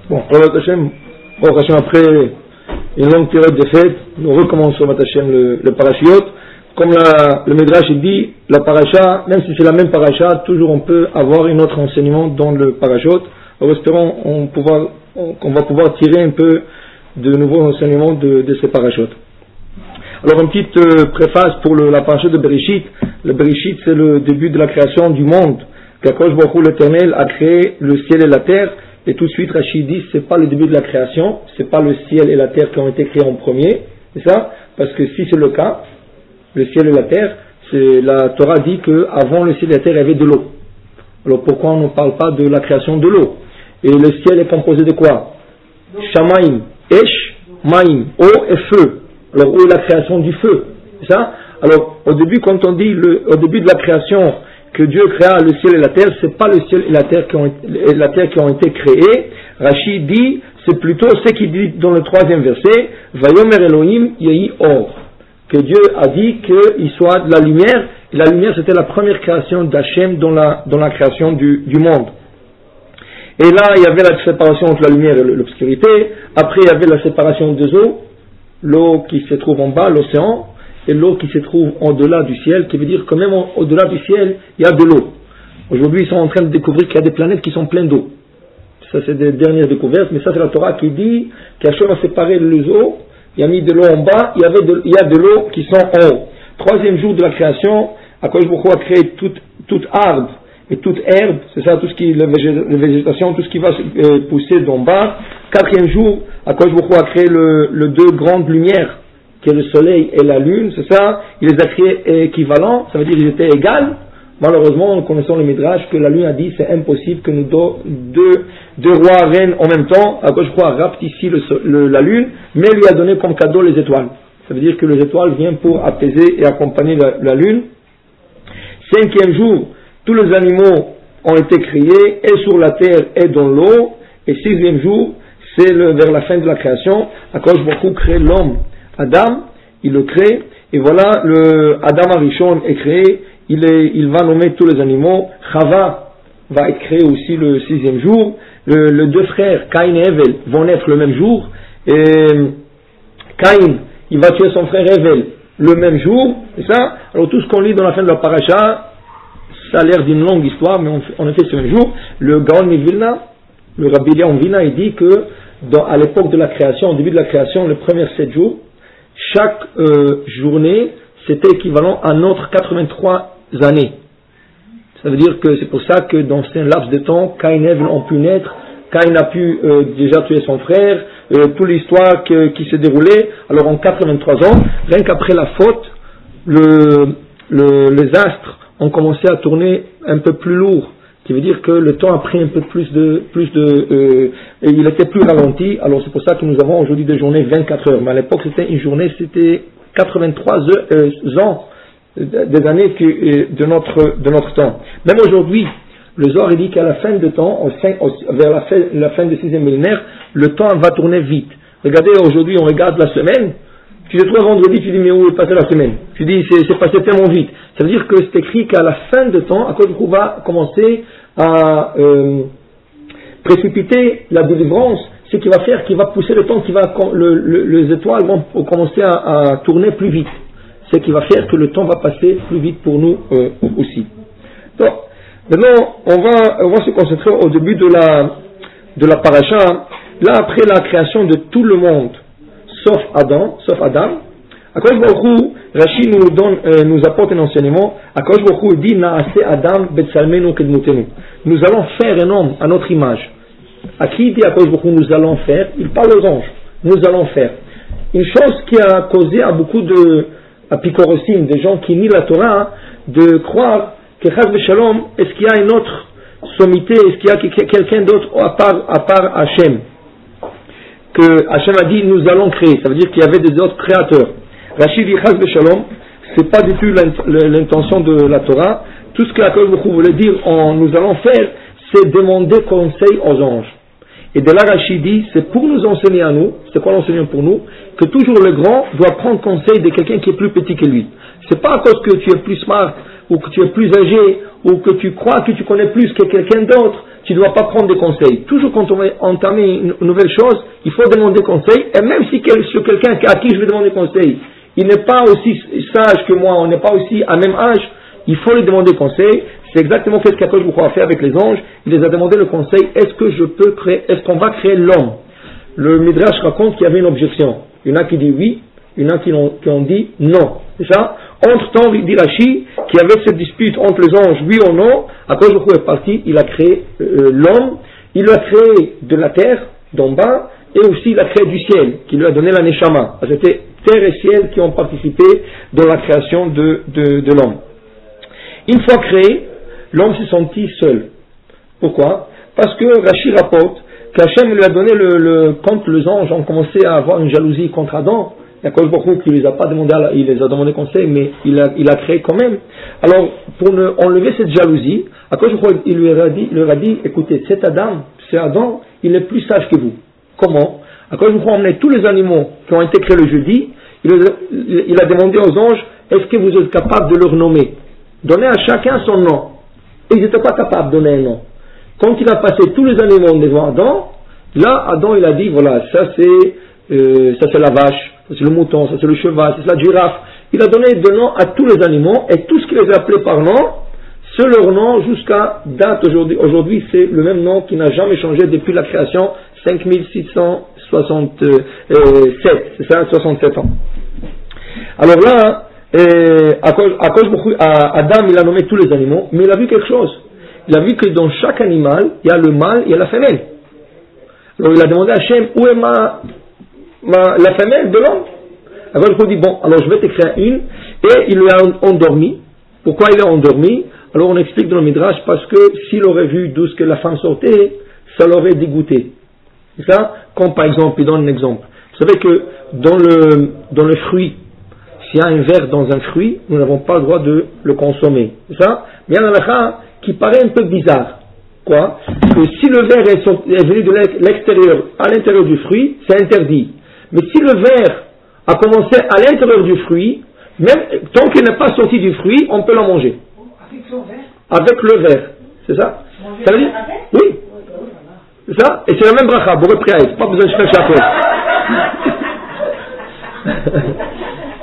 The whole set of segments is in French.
Bon, alors Hachem, après une longue période de fête, nous recommençons Hachem le parashiot. Comme le Midrash dit, la paracha, même si c'est la même paracha, toujours on peut avoir un autre enseignement dans le parashot. Alors espérons qu'on va pouvoir tirer un peu de nouveaux enseignements de ces parashot. Alors une petite préface pour la paracha de Bereshit. Le Bereshit, c'est le début de la création du monde. Qu'Akadosh Baruch Hu, l'Éternel, a créé le ciel et la terre. Et tout de suite, Rashi dit, c'est pas le début de la création, c'est pas le ciel et la terre qui ont été créés en premier. C'est ça? Parce que si c'est le cas, le ciel et la terre, la Torah dit qu'avant le ciel et la terre, il y avait de l'eau. Alors pourquoi on ne parle pas de la création de l'eau? Et le ciel est composé de quoi? Shamaim, Esh, Maim, eau et feu. Alors où est la création du feu? C'est ça? Alors au début, quand on dit au début de la création que Dieu créa le ciel et la terre, c'est pas le ciel et la terre qui ont été créés. Rashi dit, c'est plutôt ce qu'il dit dans le 3e verset, Vayomer Elohim Yehi Or, que Dieu a dit qu'il soit de la lumière, et la lumière c'était la première création d'Hachem dans la création du monde. Et là, il y avait la séparation entre la lumière et l'obscurité. Après, il y avait la séparation des eaux, l'eau qui se trouve en bas, l'océan, et l'eau qui se trouve au-delà du ciel, qui veut dire que même au-delà du ciel, il y a de l'eau. Aujourd'hui, ils sont en train de découvrir qu'il y a des planètes qui sont pleines d'eau. Ça, c'est des dernières découvertes, mais ça, c'est la Torah qui dit qu'Hachem a séparé les eaux, il a mis de l'eau en bas, il y a de l'eau qui sont en haut. 3e jour de la création, Akadosh Baruch Hu a créé tout arbre et toute herbe, c'est ça, tout ce qui est la végétation, tout ce qui va pousser d'en bas. 4e jour, Akadosh Baruch Hu a créé le deux grandes lumières, qui est le soleil et la lune, c'est ça, il les a créés équivalents, ça veut dire qu'ils étaient égales. Malheureusement, en connaissant le Midrash, que la lune a dit, c'est impossible que nous deux rois règnent en même temps. Akadosh Baruch Hu a rapetissé la lune, mais lui a donné comme cadeau les étoiles. Ça veut dire que les étoiles viennent pour apaiser et accompagner la lune. 5e jour, tous les animaux ont été créés, et sur la terre et dans l'eau. Et 6e jour, c'est vers la fin de la création, Akadosh Baruch Hu crée l'homme. Adam, il le crée, et voilà, Adam Arishon est créé, il va nommer tous les animaux. Chava va être créé aussi le 6e jour. Les deux frères, Caïn et Hevel, vont naître le même jour, et Caïn, il va tuer son frère Hevel le même jour, c'est ça. Alors tout ce qu'on lit dans la fin de la paracha, ça a l'air d'une longue histoire, mais en effet c'est le même jour. Le Gaon Vilna, le Rabbi Eliyahu Vilna, il dit que à l'époque de la création, au début de la création, les premiers 7 jours, chaque journée, c'était équivalent à notre 83 années. Ça veut dire que c'est pour ça que dans ce laps de temps, Caïn et Hevel ont pu naître, Caïn a pu déjà tuer son frère, toute l'histoire qui s'est déroulée. Alors en 83 ans, rien qu'après la faute, les astres ont commencé à tourner un peu plus lourd, qui veut dire que le temps a pris un peu et il était plus ralenti. Alors c'est pour ça que nous avons aujourd'hui des journées 24 heures, mais à l'époque c'était une journée, c'était 83 ans, des années de notre temps. Même aujourd'hui, le Zohar dit qu'à la fin de temps, vers la fin du 6e millénaire, le temps va tourner vite. Regardez, aujourd'hui on regarde la semaine, tu te trouves vendredi, tu dis mais où est passée la semaine? Tu dis c'est passé tellement vite. Ça veut dire que c'est écrit qu'à la fin de temps, Akadosh Baruch Hu va commencer à précipiter la délivrance, ce qui va faire, qui va pousser le temps, les étoiles vont commencer à tourner plus vite. Ce qui va faire que le temps va passer plus vite pour nous aussi. Donc, maintenant, on va se concentrer au début de la paracha. Là, après la création de tout le monde, sauf Adam, Akadosh Baruch Hu, Rashi nous apporte un enseignement. Akadosh Baruch Hu dit Naase Adam betsalmenu kedmutenu. Nous allons faire un homme à notre image. À qui dit Akadosh Baruch Hu nous allons faire? Il parle aux anges. Nous allons faire. Une chose qui a causé à beaucoup de apicorosim, des gens qui nient la Torah, de croire que Chas v'Shalom, est-ce qu'il y a une autre sommité, est-ce qu'il y a quelqu'un d'autre à part Hachem? Que Hachem a dit nous allons créer, ça veut dire qu'il y avait des autres créateurs. Rashi dit Chas v'Shalom, c'est pas du tout l'intention de la Torah. Tout ce que la Torah voulait dire nous allons faire, c'est demander conseil aux anges. Et de là Rashi dit, c'est pour nous enseigner à nous, c'est quoi l'enseignement pour nous, que toujours le grand doit prendre conseil de quelqu'un qui est plus petit que lui. C'est pas à cause que tu es plus smart, ou que tu es plus âgé, ou que tu crois que tu connais plus que quelqu'un d'autre, tu ne dois pas prendre des conseils. Toujours quand on va entamer une nouvelle chose, il faut demander conseil, et même si sur quelqu'un à qui je vais demander conseil, il n'est pas aussi sage que moi, on n'est pas aussi à même âge, il faut lui demander conseil. C'est exactement ce qu'Akadosh Baruch Hu a fait avec les anges. Il les a demandé le conseil, est-ce qu'on va créer l'homme? Le Midrash raconte qu'il y avait une objection. Il y en a qui disent oui, il y en a qui ont dit non. C'est ça? Entre-temps, il dit Rashi, qu'il y avait cette dispute entre les anges, oui ou non. Akadosh Baruch Hu est parti, il a créé l'homme, il l'a créé de la terre, d'en bas, et aussi il a créé du ciel, qui lui a donné la Neshama. C'était terre et ciel qui ont participé dans la création de l'homme. Une fois créé, l'homme s'est senti seul. Pourquoi? Parce que Rashi rapporte qu'Hachem lui a donné quand les anges ont commencé à avoir une jalousie contre Adam, Akadosh Baruch Hu qui les a pas demandé, il les a demandé conseil, mais il a créé quand même. Alors, pour enlever cette jalousie, Akadosh Baruch Hu il leur a dit, écoutez, c'est Adam, il est plus sage que vous. Comment? Akadosh Baruch Hu a emmené tous les animaux qui ont été créés le jeudi, il a demandé aux anges, est-ce que vous êtes capables de leur nommer? Donnez à chacun son nom. Et ils n'étaient pas capables de donner un nom. Quand il a passé tous les animaux devant Adam, là, Adam il a dit, voilà, ça c'est la vache, ça c'est le mouton, ça c'est le cheval, ça c'est la girafe. Il a donné des noms à tous les animaux, et tout ce qu'il les a appelés par nom, c'est leur nom jusqu'à date aujourd'hui. Aujourd'hui, c'est le même nom qui n'a jamais changé depuis la création, 5667, c'est ça, 67 ans. Alors là, Adam il a nommé tous les animaux, mais il a vu quelque chose. Il a vu que dans chaque animal, il y a le mâle, il y a la femelle. Alors il a demandé à Hachem, où est la femelle de l'homme? Alors il dit, bon, alors je vais t'écrire une, et il lui a endormi. Pourquoi il est endormi? Alors on explique dans le Midrash, parce que s'il aurait vu d'où ce que la femme sortait, ça l'aurait dégoûté. C'est ça? Comme par exemple, il donne un exemple. Vous savez que dans le fruit, s'il y a un verre dans un fruit, nous n'avons pas le droit de le consommer. C'est ça? Mais il y a un halakha qui paraît un peu bizarre. Quoi? Que si le verre est venu de l'extérieur à l'intérieur du fruit, c'est interdit. Mais si le verre a commencé à l'intérieur du fruit, même tant qu'il n'est pas sorti du fruit, on peut l'en manger. Avec son verre? Avec le verre. C'est ça? Ça veut dire? Oui. C'est ça? Et c'est la même bracha, Boré Priaïs. Pas besoin de faire chapeau.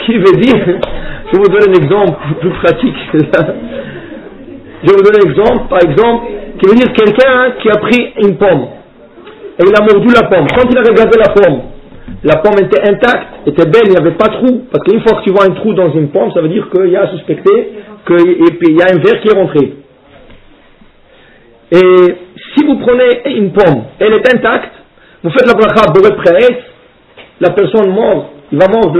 Qui veut dire, je vais vous donner un exemple plus pratique. Je vais vous donner un exemple, par exemple, qui veut dire quelqu'un qui a pris une pomme et il a mordu la pomme. Quand il a regardé la pomme était intacte, était belle, il n'y avait pas de trou. Parce qu'une fois que tu vois un trou dans une pomme, ça veut dire qu'il y a à suspecter qu'il y a un ver qui est rentré. Et si vous prenez une pomme, elle est intacte, vous faites la bracha Boré Priaïs, la personne mord. Il va mordre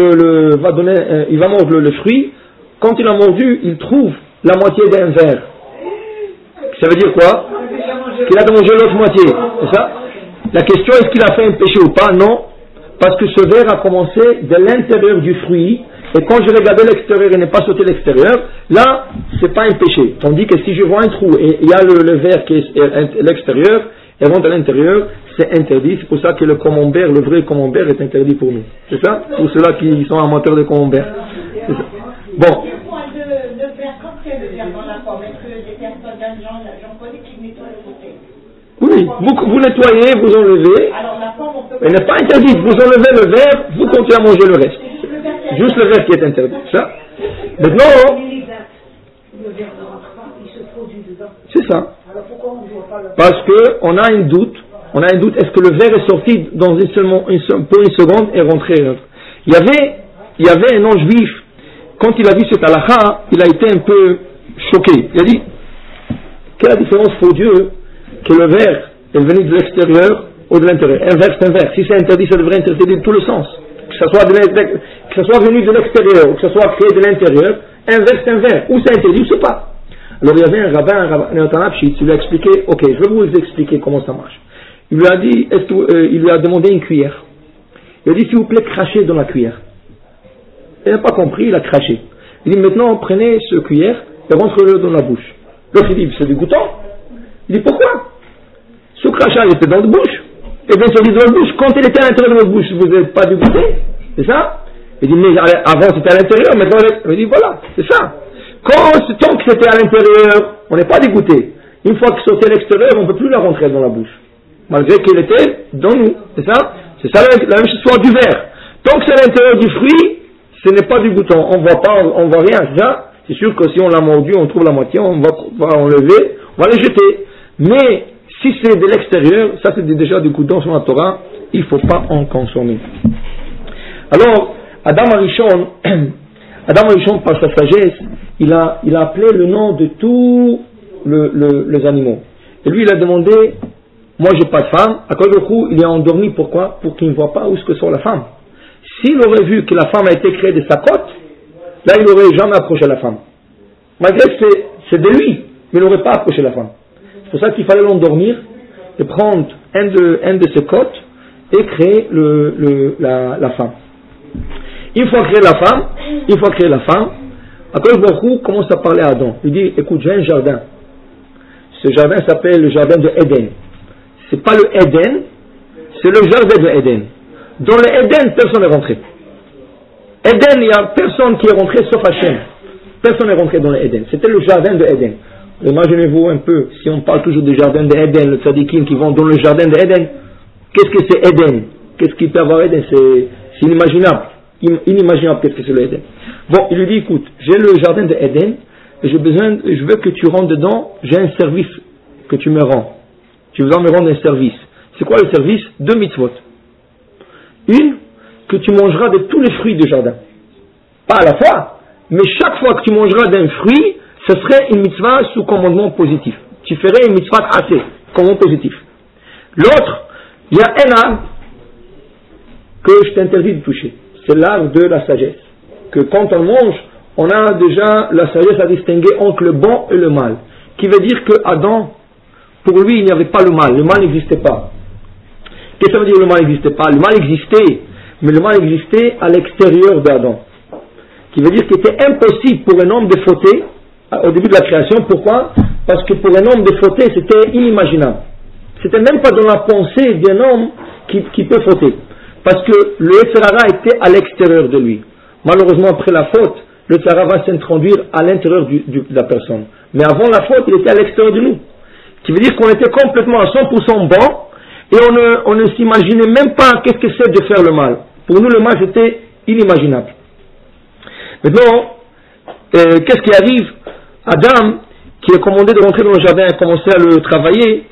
le fruit. Quand il a mordu, il trouve la moitié d'un verre. Ça veut dire quoi? Qu'il a mangé l'autre moitié. C'est ça? La question est-ce qu'il a fait un péché ou pas? Non. Parce que ce verre a commencé de l'intérieur du fruit. Et quand je regardais l'extérieur et n'est pas sauté l'extérieur, là, c'est pas un péché. Tandis que si je vois un trou et il y a le verre qui est à l'extérieur, et rentre à l'intérieur, c'est interdit. C'est pour ça que le camembert, le vrai camembert est interdit pour nous. C'est ça? Pour ceux-là qui sont amateurs de camembert. C'est ça. Bon. Oui, vous nettoyez, vous enlevez. Elle n'est pas interdite. Vous enlevez le verre, vous continuez à manger le reste. Juste le verre qui est interdit. Ça? Maintenant, c'est ça. Parce qu'on a un doute, est-ce que le verre est sorti pour une seconde et rentré? Il y avait un ange juif, quand il a vu cet halakha, il a été un peu choqué. Il a dit, quelle est la différence pour Dieu que le verre est venu de l'extérieur ou de l'intérieur? Un verre c'est un verre. Si c'est interdit, ça devrait interdire de tous les sens. Que ce soit venu de l'extérieur ou que ce soit créé de l'intérieur, un verre c'est un verre. Ou c'est interdit ou c'est pas. Alors il y avait un rabbin, il lui a expliqué, ok, je vais vous expliquer comment ça marche. Il lui a dit, il lui a demandé une cuillère. Il a dit, s'il vous plaît, crachez dans la cuillère. Il n'a pas compris, il a craché. Il dit, maintenant, prenez ce cuillère et rentrez-le dans la bouche. L'autre, il dit, c'est dégoûtant. Il dit, pourquoi? Ce crachat, il était dans la bouche. Et bien sûr, il est dans la bouche. Quand il était à l'intérieur de votre bouche, vous n'êtes pas dégoûté. C'est ça? Il dit, mais avant, c'était à l'intérieur, maintenant, il dit, voilà, c'est ça. Tant que c'était à l'intérieur, on n'est pas dégoûté. une fois qu'il sortait à l'extérieur, on ne peut plus la rentrer dans la bouche. Malgré qu'il était dans nous. C'est ça? C'est ça la même histoire du verre. Tant que c'est à l'intérieur du fruit, ce n'est pas du bouton. On ne voit pas, on voit rien. C'est sûr que si on l'a mordu, on trouve la moitié, on va enlever, on va les jeter. Mais si c'est de l'extérieur, ça c'est déjà du bouton sur la Torah, il ne faut pas en consommer. Alors, Adam Arishon, par sa sagesse, il a appelé le nom de tous les animaux. Et lui, il a demandé, moi j'ai pas de femme, à cause du coup, il est endormi, pourquoi? Pour qu'il ne voit pas où est-ce que sort la femme. S'il aurait vu que la femme a été créée de sa côte, là il n'aurait jamais approché la femme. Malgré que c'est de lui, mais il n'aurait pas approché la femme. C'est pour ça qu'il fallait l'endormir et prendre un de ses côtes et créer la femme. Une fois créé la femme, Akadosh Baruch Hu commence à parler à Adam. Il dit, écoute, j'ai un jardin. Ce jardin s'appelle le jardin de Éden. C'est pas le Éden, c'est le jardin de Éden. Dans le Éden, personne n'est rentré. Éden, il n'y a personne qui est rentré sauf Hachem. Personne n'est rentré dans le Éden. C'était le jardin de Éden. Imaginez-vous un peu, si on parle toujours du jardin de Éden, le tzadikim qui vont dans le jardin de Éden, qu'est-ce que c'est Éden? Qu'est-ce qu'il peut avoir Éden? C'est inimaginable. Inimaginable qu'est-ce que c'est le Éden. Bon, il lui dit, écoute, j'ai le jardin de Éden, et je veux que tu rentres dedans, j'ai un service que tu me rends. Tu dois me rendre un service. C'est quoi le service? 2 mitzvot. Une, que tu mangeras de tous les fruits du jardin. Pas à la fois, mais chaque fois que tu mangeras d'un fruit, ce serait une mitzvah sous commandement positif. Tu ferais une mitzvah assez, commandement positif. L'autre, il y a un arbre que je t'interdis de toucher. C'est l'arbre de la sagesse. Que quand on mange, on a déjà la sagesse à distinguer entre le bon et le mal. Qui veut dire que Adam, pour lui, il n'y avait pas le mal. Le mal n'existait pas. Qu'est-ce que ça veut dire le mal n'existait pas? Le mal existait, mais le mal existait à l'extérieur d'Adam. Qui veut dire qu'il était impossible pour un homme de fauter au début de la création. Pourquoi? Parce que pour un homme de fauter, c'était inimaginable. C'était même pas dans la pensée d'un homme qui peut fauter. Parce que le Yetzer Hara était à l'extérieur de lui. Malheureusement, après la faute, le Yetzer Hara va s'introduire à l'intérieur de la personne. Mais avant la faute, il était à l'extérieur de nous. Qui veut dire qu'on était complètement à 100% bon, et on ne s'imaginait même pas qu'est-ce que c'est de faire le mal. Pour nous, le mal, c'était inimaginable. Maintenant, qu'est-ce qui arrive? Adam, qui est commandé de rentrer dans le jardin, a commencé à le travailler.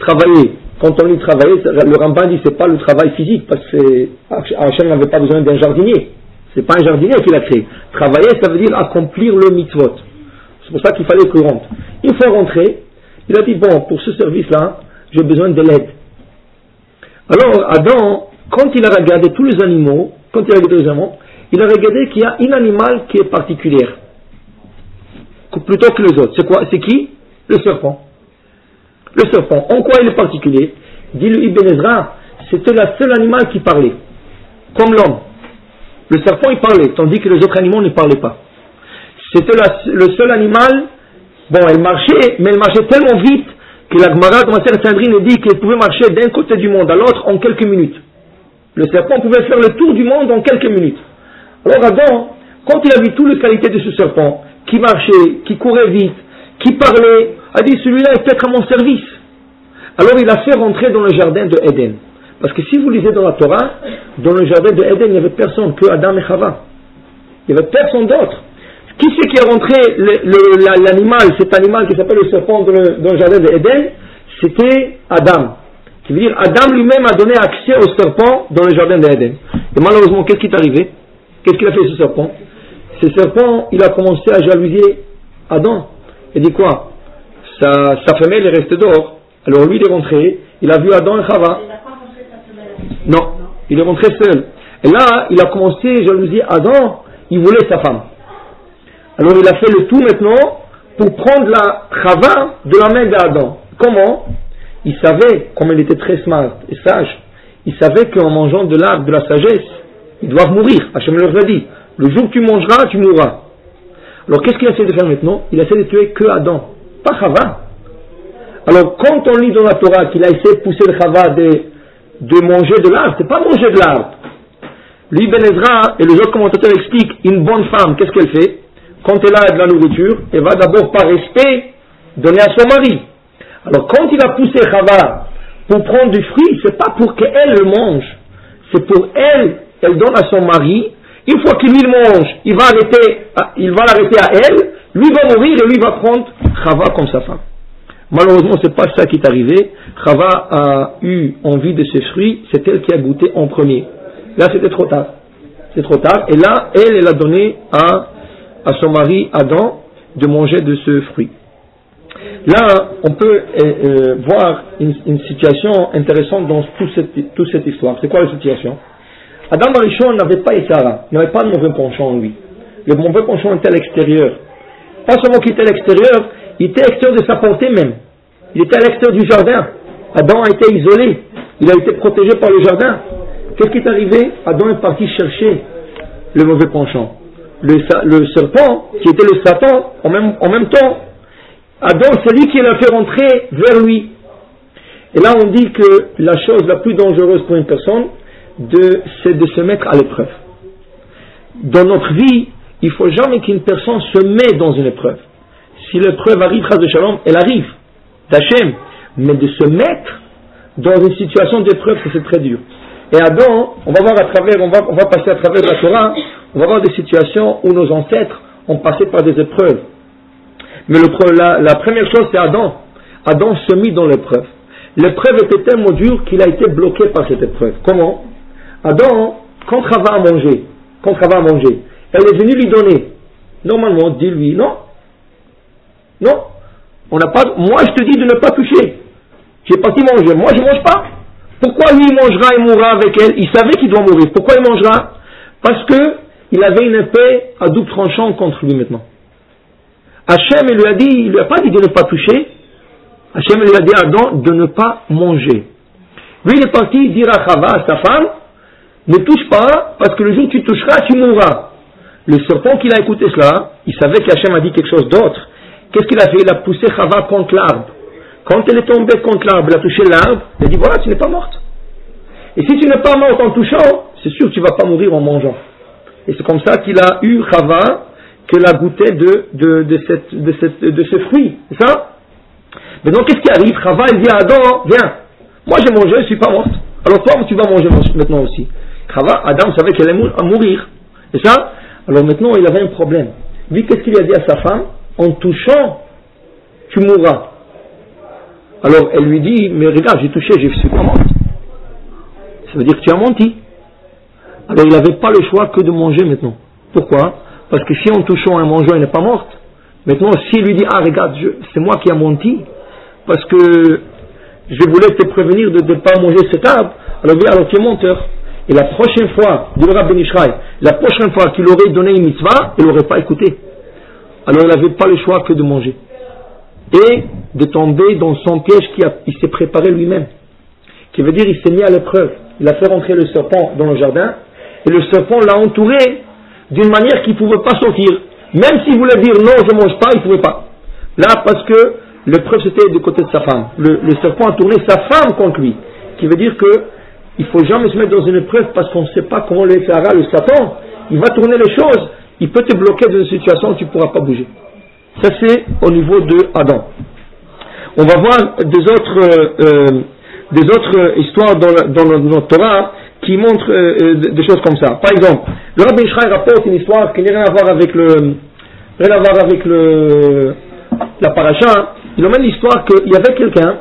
Quand on dit travailler, le Ramban dit c'est pas le travail physique, parce que Hachem n'avait pas besoin d'un jardinier. C'est pas un jardinier qui l'a créé. Travailler, ça veut dire accomplir le mitzvot. C'est pour ça qu'il fallait qu'il rentre. Une fois rentré, il a dit, bon, pour ce service-là, j'ai besoin de l'aide. Alors, Adam, quand il a regardé tous les animaux, il a regardé qu'il y a un animal qui est particulier. Plutôt que les autres. C'est quoi? C'est qui? Le serpent. Le serpent. En quoi il est particulier? Dit le Ibn Ezra, c'était le seul animal qui parlait. Comme l'homme. Le serpent, il parlait, tandis que les autres animaux ne parlaient pas. C'était le seul animal, bon, elle marchait, mais elle marchait tellement vite que la Gemara dans la Sanhedrin dit qu'elle pouvait marcher d'un côté du monde à l'autre en quelques minutes. Le serpent pouvait faire le tour du monde en quelques minutes. Alors Adam, quand il a vu toutes les qualités de ce serpent, qui marchait, qui courait vite, qui parlait, a dit celui-là est peut-être à mon service. Alors il a fait rentrer dans le jardin de Éden. Parce que si vous lisez dans la Torah, dans le jardin de Éden, il n'y avait personne que Adam et Chava. Il n'y avait personne d'autre. Qui c'est qui a rentré l'animal, cet animal qui s'appelle le serpent dans le jardin de Éden? C'était Adam. Qui veut dire Adam lui-même a donné accès au serpent dans le jardin de Éden. Et malheureusement, qu'est-ce qui est arrivé? Qu'est-ce qu'il a fait ce serpent? Ce serpent, il a commencé à jalouser Adam. Il dit quoi? Sa femelle est restée dehors. Alors lui, il est rentré, il a vu Adam et Chava. Non, il est rentré seul. Et là, il a commencé à jalouser Adam, il voulait sa femme. Alors il a fait le tout maintenant pour prendre la Chava de la main d'Adam. Comment? Il savait, comme il était très smart et sage, il savait qu'en mangeant de l'arbre de la sagesse, ils doivent mourir. Hachem leur a dit, le jour que tu mangeras, tu mourras. Alors qu'est-ce qu'il essaie de faire maintenant? Il essaie de tuer que Adam, pas Chava. Alors quand on lit dans la Torah qu'il a essayé de pousser le Chava de manger de l'arbre, c'est pas manger de l'arbre. Lui, Ben Ezra et les autres commentateurs expliquent, une bonne femme, qu'est-ce qu'elle fait? Quand elle a de la nourriture, elle va d'abord par respect donner à son mari. Alors quand il a poussé Chava pour prendre du fruit, c'est pas pour qu'elle le mange, c'est pour elle donne à son mari. Une fois qu'il lui mange, il va l'arrêter à elle, lui va mourir et lui va prendre Chava comme sa femme. Malheureusement, c'est pas ça qui est arrivé. Chava a eu envie de ce fruit, c'est elle qui a goûté en premier. Là, c'était trop tard. C'est trop tard. Et là, elle a donné à son mari Adam de manger de ce fruit. Là, on peut voir une situation intéressante dans toute cette histoire. C'est quoi la situation? Adam Arishon n'avait pas Issara, il n'avait pas de mauvais penchant en lui. Le mauvais penchant était à l'extérieur. Pas seulement qu'il était à l'extérieur, il était à l'extérieur de sa portée même. Il était à l'extérieur du jardin. Adam a été isolé. Il a été protégé par le jardin. Qu'est-ce qui est arrivé? Adam est parti chercher le mauvais penchant. Le serpent, qui était le Satan, en même temps, Adam, c'est lui qui l'a fait rentrer vers lui. Et là, on dit que la chose la plus dangereuse pour une personne, c'est de se mettre à l'épreuve. Dans notre vie, il ne faut jamais qu'une personne se mette dans une épreuve. Si l'épreuve arrive, Chas de Shalom, elle arrive, d'Hachem. Mais de se mettre dans une situation d'épreuve, c'est très dur. Et Adam, on va passer à travers la Torah, on va voir des situations où nos ancêtres ont passé par des épreuves. Mais la première chose, c'est Adam. Adam se mit dans l'épreuve. L'épreuve était tellement dure qu'il a été bloqué par cette épreuve. Comment? Adam, quand Chava a mangé, elle est venue lui donner. Normalement, dis-lui, non. Moi, je te dis de ne pas toucher. J'ai parti manger. Moi, je ne mange pas. Pourquoi lui mangera et mourra avec elle? Il savait qu'il doit mourir. Pourquoi il mangera? Parce qu'il avait une épée à double tranchant contre lui maintenant. Hachem, il lui a pas dit de ne pas toucher. Hachem lui a dit à Adam de ne pas manger. Lui, il est parti dire à Chava, à sa femme, ne touche pas, parce que le jour où tu toucheras, tu mourras. Le serpent qui a écouté cela, il savait qu'Hachem a dit quelque chose d'autre. Qu'est-ce qu'il a fait? Il a poussé Chava contre l'arbre. Quand elle est tombée contre l'arbre, elle a touché l'arbre, il a dit voilà, tu n'es pas morte. Et si tu n'es pas morte en touchant, c'est sûr que tu ne vas pas mourir en mangeant. Et c'est comme ça qu'il a eu Chava, qu'elle a goûté de ce fruit. C'est ça? Maintenant, qu'est-ce qui arrive? Chava, elle dit à Adam, viens, moi j'ai mangé, je ne suis pas morte. Alors toi, tu vas manger maintenant aussi. Adam savait qu'elle allait mourir. C'est ça? Alors maintenant, il avait un problème. Lui, qu'est-ce qu'il a dit à sa femme? En touchant, tu mourras. Alors elle lui dit, mais regarde, j'ai touché, je ne suis pas morte. Ça veut dire que tu as menti. Alors il n'avait pas le choix que de manger maintenant. Pourquoi? Parce que si en touchant un mangeant, elle n'est pas morte. Maintenant, s'il lui dit, ah regarde, c'est moi qui ai menti, parce que je voulais te prévenir de ne pas manger cet arbre, alors tu es menteur. Et la prochaine fois, dit le Rav Ben Ishraï, la prochaine fois qu'il aurait donné une mitzvah, il n'aurait pas écouté. Alors il n'avait pas le choix que de manger. Et de tomber dans son piège qu'il s'est préparé lui-même. Qui veut dire, il s'est mis à l'épreuve. Il a fait rentrer le serpent dans le jardin, et le serpent l'a entouré d'une manière qu'il ne pouvait pas sortir. Même s'il voulait dire non, je ne mange pas, il ne pouvait pas. Là, parce que l'épreuve c'était du côté de sa femme. Le serpent a tourné sa femme contre lui. Qui veut dire que il ne faut jamais se mettre dans une épreuve parce qu'on ne sait pas comment le fera le Satan. Il va tourner les choses. Il peut te bloquer dans une situation où tu ne pourras pas bouger. Ça c'est au niveau de Adam. On va voir des autres histoires dans notre Torah qui montrent des choses comme ça. Par exemple, le Rabbi Ishraï rapporte une histoire qui n'a rien à voir avec la paracha. Il emmène l'histoire qu'il y avait quelqu'un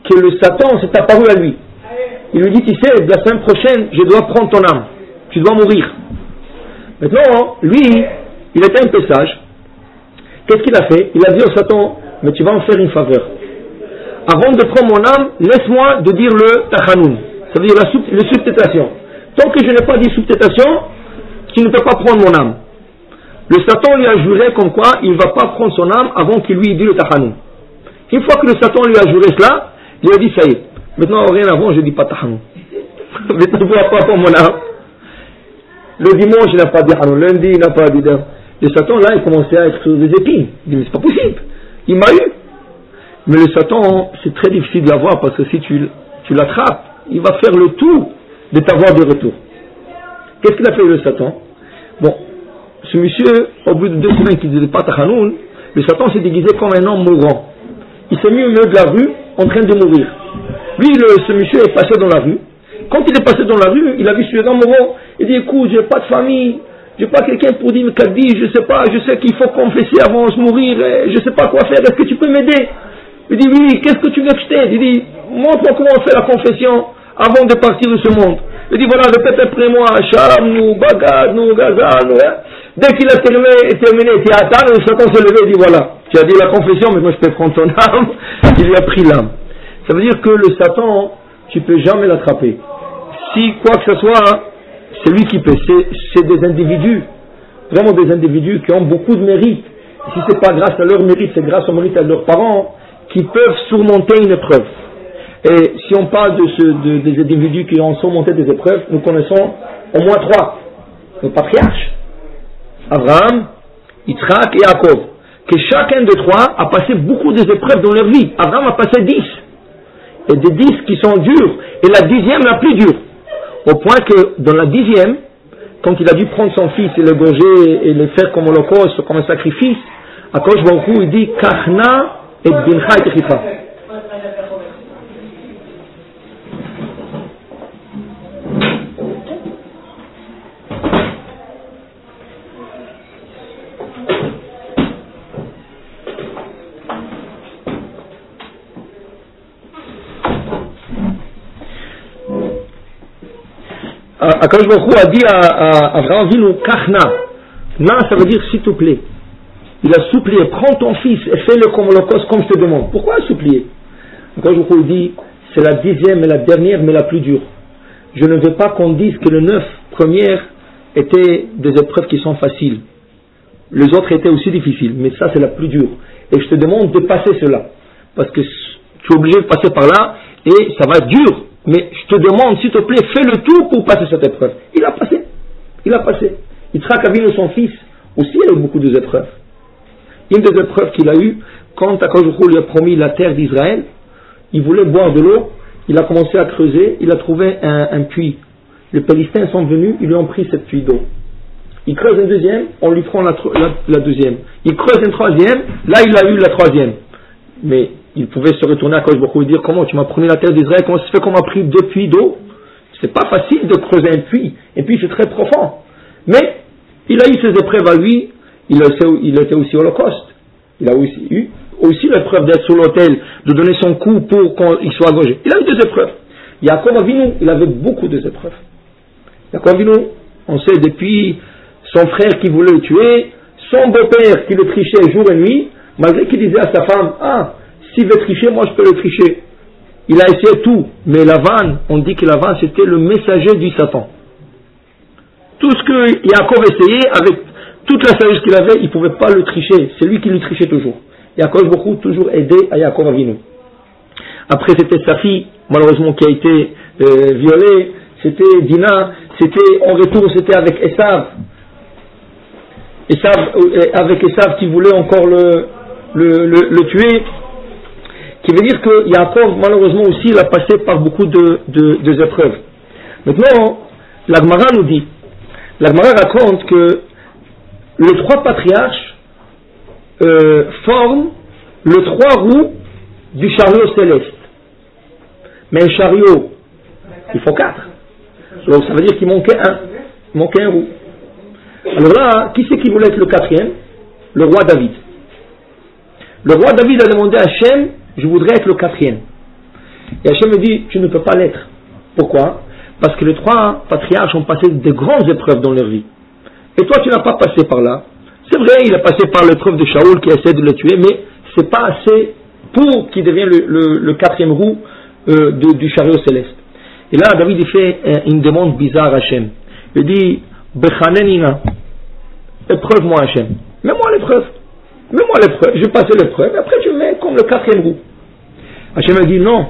que le Satan s'est apparu à lui. Il lui dit, tu sais, la semaine prochaine, je dois prendre ton âme. Tu dois mourir. Maintenant, lui, il était un peu sage. Qu'est-ce qu'il a fait? Il a dit au Satan, mais tu vas me faire une faveur. Avant de prendre mon âme, laisse-moi de dire le tachanoun. Ça veut dire la subtétation. Tant que je n'ai pas dit subtétation, tu ne peux pas prendre mon âme. Le Satan lui a juré comme quoi il ne va pas prendre son âme avant qu'il lui ait dit le tachanoun. Une fois que le Satan lui a juré cela, il a dit ça y est. Maintenant, rien avant, je ne dis pas tachanoun. Maintenant, il ne pourra pas prendre mon âme. Le dimanche, il n'a pas dit tachanoun. Lundi, il n'a pas dit d'âme. Le Satan, là, il commençait à être sur des épines. Il dit, mais c'est pas possible. Il m'a eu. Mais le Satan, c'est très difficile de l'avoir parce que si tu l'attrapes, il va faire le tout de t'avoir de retour. Qu'est-ce qu'il a fait le Satan? Bon, ce monsieur, au bout de 2 semaines qu'il ne disait pas tachanoun, le Satan s'est déguisé comme un homme mourant. il s'est mis au milieu de la rue en train de mourir. Lui, ce monsieur est passé dans la rue. Quand il est passé dans la rue, il a vu ce grand mourant. Il dit, écoute, j'ai pas de famille, j'ai pas quelqu'un pour dire Kaddish, je sais pas, je sais qu'il faut confesser avant de mourir, je sais pas quoi faire, est-ce que tu peux m'aider? Il dit, oui, qu'est-ce que tu veux que je t'aide? Il dit, montre-moi comment on fait la confession avant de partir de ce monde. Il dit, voilà, répète après moi, Sham, nous, Bagad, nous, Gaza, nous, hein. Dès qu'il a terminé, il dit, attends, Satan s'est levé, il dit, voilà, tu as dit la confession, mais moi je peux prendre ton âme. Il lui a pris l'âme. Ça veut dire que le Satan, tu peux jamais l'attraper. Si quoi que ce soit, c'est lui qui peut. C'est des individus, vraiment des individus qui ont beaucoup de mérite. Et si c'est pas grâce à leur mérite, c'est grâce au mérite de leurs parents, qui peuvent surmonter une épreuve. Et si on parle des individus qui ont surmonté des épreuves, nous connaissons au moins 3. Nos patriarches, Abraham, Yitzhak et Yaakov. Que chacun de 3 a passé beaucoup d'épreuves dans leur vie. Abraham a passé 10. Et des 10 qui sont durs. Et la 10e la plus dure. Au point que dans la 10e, quand il a dû prendre son fils et l'égorger et le faire comme holocauste, comme un sacrifice, Akadosh Baruch Hu, il dit Kachna et bincha et techifa. Akadosh Baruch Hu a dit à Abraham Avinu, Kachna. Na, ça veut dire s'il te plaît. Il a supplié, prends ton fils et fais-le comme holocauste, comme je te demande. Pourquoi supplier? Akadosh Baruch Hu dit, c'est la 10e et la dernière, mais la plus dure. Je ne veux pas qu'on dise que les 9 premières étaient des épreuves qui sont faciles. Les autres étaient aussi difficiles, mais ça c'est la plus dure. Et je te demande de passer cela. Parce que tu es obligé de passer par là, et ça va être dur. Mais je te demande, s'il te plaît, fais le tout pour passer cette épreuve. Il a passé. Il a passé. Yitzhak Avinu, son fils, aussi a eu beaucoup d'épreuves. Une des épreuves qu'il a eues, quand Akadosh Baruch Hu lui a promis la terre d'Israël, il voulait boire de l'eau, il a commencé à creuser, il a trouvé un puits. Les Palestiniens sont venus, ils lui ont pris cette puits d'eau. Il creuse un deuxième, on lui prend la deuxième. Il creuse un troisième, là il a eu la troisième. Mais il pouvait se retourner à Akadosh Baruch Hu et dire, comment tu m'as promis la terre d'Israël, comment ça se fait qu'on m'a pris 2 puits d'eau? C'est pas facile de creuser un puits, et puis c'est très profond. Mais il a eu ses épreuves à lui, il était aussi holocauste. Il a aussi eu l'épreuve d'être sur l'autel, de donner son coup pour qu'il soit égorgé. Il a eu des épreuves. Yaakov Avinu, il avait beaucoup d'épreuves. Yaakov Avinu, on sait depuis son frère qui voulait le tuer, son beau-père qui le trichait jour et nuit, malgré qu'il disait à sa femme, s'il veut tricher, moi je peux le tricher. Il a essayé tout, mais Lavan, on dit que Lavan c'était le messager du Satan. Tout ce que Yaakov essayait, avec toute la sagesse qu'il avait, il ne pouvait pas le tricher. C'est lui qui lui trichait toujours. Yaakov beaucoup toujours aidé à Yaakov Avinu. Après c'était sa fille, malheureusement, qui a été violée. C'était Dina. En retour, c'était avec Esav. Avec Esav qui voulait encore le tuer. Qui veut dire que Yaakov, malheureusement aussi, il a passé par beaucoup de épreuves. Maintenant, la Gemara nous dit, la Gemara raconte que les 3 patriarches forment les 3 roues du chariot céleste. Mais un chariot, il faut 4. Donc ça veut dire qu'il manquait un. Il manquait un roue. Alors là, qui c'est qui voulait être le 4e? Le roi David. Le roi David a demandé à Hachem, je voudrais être le 4e. Et Hachem me dit, tu ne peux pas l'être. Pourquoi? Parce que les 3 patriarches ont passé de grandes épreuves dans leur vie. Et toi, tu n'as pas passé par là. C'est vrai, il a passé par l'épreuve de Shaoul qui essaie de le tuer, mais c'est pas assez pour qu'il devienne le 4e roue du chariot céleste. Et là, David il fait une demande bizarre à Hachem. Il dit, Bechanenina, épreuve-moi Hachem. Mets-moi l'épreuve. Je vais passer l'épreuve, et après tu me mets comme le 4e roue. Hachem a dit, non,